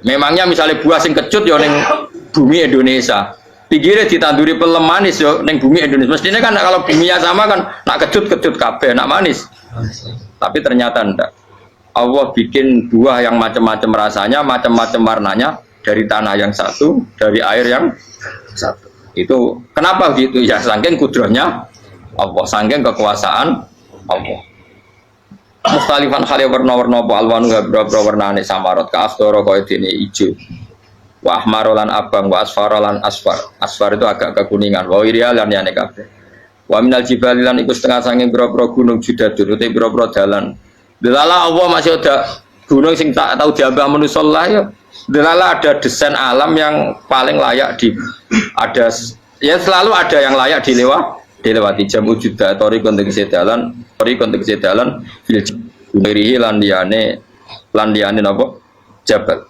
Memangnya misalnya buah sing kecut ya ning bumi Indonesia, pinggirnya ditanduri pelem manis yo neng bumi Indonesia. Mestinya kan kalau buminya sama kan nak kecut kabeh, nak manis. Tapi ternyata ndak. Allah bikin buah yang macam-macam rasanya, macam-macam warnanya dari tanah yang satu, dari air yang satu. Itu kenapa gitu? Ya saking kudrahnya Allah, saking kekuasaan Allah. Mustalifan khali warna-warna apa alwanu berapa warnane samarot ka asdoro kaya dene ijo. Wa ahmarolan abang wa asfarolan asfar. Asfar itu agak kekuningan. Wa irial lan yane kabeh. Wa minal jibali lan iku setengah saking pira-pira gunung judadun uti pira-pira dalan. Delala Allah masih ada gunung sing tak tahu diambah manusa lah ya. Delala ada desain alam yang paling layak ada ya selalu ada yang layak dilewati jam ujuda tori kontek sedalan fil gunirihi lan liyane napa jabal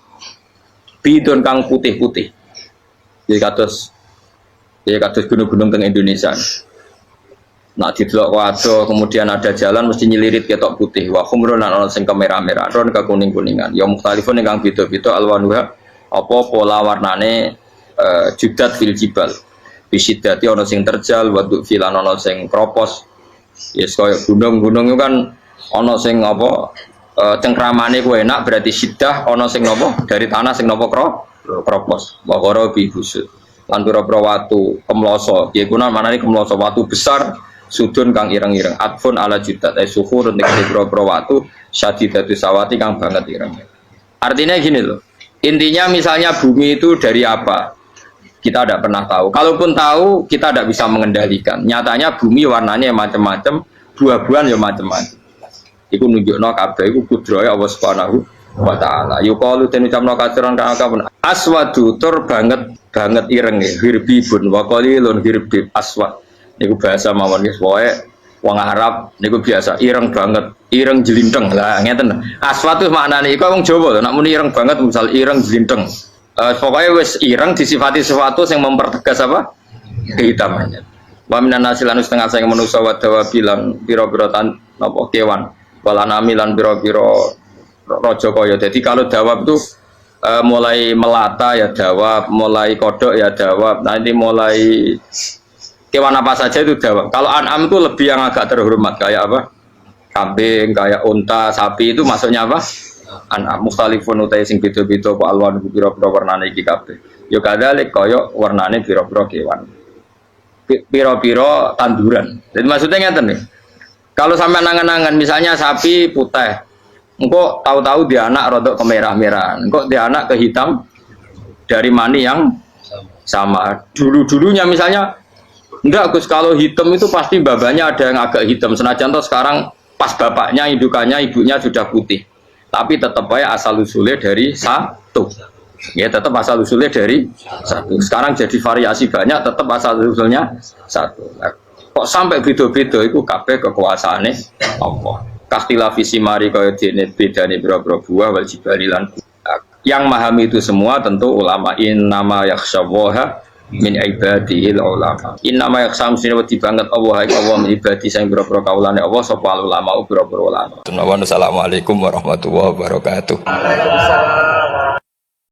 bidon kang putih-putih ya kados gunung-gunung teng Indonesia. Nak didelok wado kemudian ada jalan mesti nyelirit ketok putih wa khumrun lan ana sing kemerah-merah ron ke kuning-kuningan ya mukhtalifun ingkang beda-beda alwanuha apa pola warnane judat fil jibal bisidati ana sing terjal waduk filan ana sing kropos yes kaya gunung-gunung itu kan ana sing apa cengkramane ku enak berarti siddah ana sing napa dari tanah sing napa kropos wa qara bi busud lan pira-pira watu kemloso ya kuna manane kemloso watu besar sudun kang ireng-ireng atfun ala judat suhur ning pira-pira watu syadidatu sawati kang banget ireng. Artinya gini loh. Intinya misalnya bumi itu dari apa? Kita tidak pernah tahu. Kalaupun tahu, kita tidak bisa mengendalikan. Nyatanya bumi warnanya macam-macam, buah-buahan ya macam-macam. Iku nunjukno kabeh iku kudrahe Allah Subhanahu wa taala. Yuqalu den ucapno kaciran kang akeh aswadu tur banget ireng hirbibun wa qalilun hirbib aswad. Niku bahasa mawon wis pokoke wong Arab niku biasa ireng banget, ireng jlinteng. Lah ngeten. Aswad itu maknane iku wong Jawa nek muni ireng banget misal ireng jlinteng. Pokoknya wis ireng disifati sesuatu yang mempertegas apa? Kehitamannya. Wa minan nasi lan setengah sing manusa wa dawabilan pira-pira napa kewan. Walanami lan pira-pira raja kaya. Jadi kalau dawab itu mulai melata ya dawab, mulai kodok ya dawab. Nanti mulai kewan apa saja itu dawab. Kalau an'am itu lebih yang agak terhormat kayak apa? Kambing, kayak unta, sapi itu masuknya apa? An'am mukhtalifun utai sing beda-beda apa alwan pira-pira warnane iki kabeh. Ya kadalik kaya warnane pira-pira kewan. Pira-pira tanduran. Jadi maksudnya ngeten nih. Kalau sampai nangan-nangan misalnya sapi putih, engkau tahu-tahu dia anak rodok kemerah-merahan, engkau dia anak ke hitam dari mani yang sama. Dulu-dulunya misalnya enggak Gus, kalau hitam itu pasti babanya ada yang agak hitam. Senajan toh sekarang pas bapaknya, indukannya, ibunya sudah putih. Tapi tetap aja asal usulnya dari satu. Ya tetap asal usulnya dari satu. Sekarang jadi variasi banyak, tetap asal usulnya satu. Nah, kok sampai beda-beda itu kabeh kekuasaane Allah. Kakhtilafi simari kaya dene bedane boro-boro buah wal jibali lan. Yang memahami itu semua tentu ulama. Innama yakhsyallaha min ibadihil ulama. Innama yakhsam sini wedi banget Allah min ibadi sing boro-boro kaulane Allah sapa ulama boro-boro ulama. Assalamualaikum warahmatullahi wabarakatuh.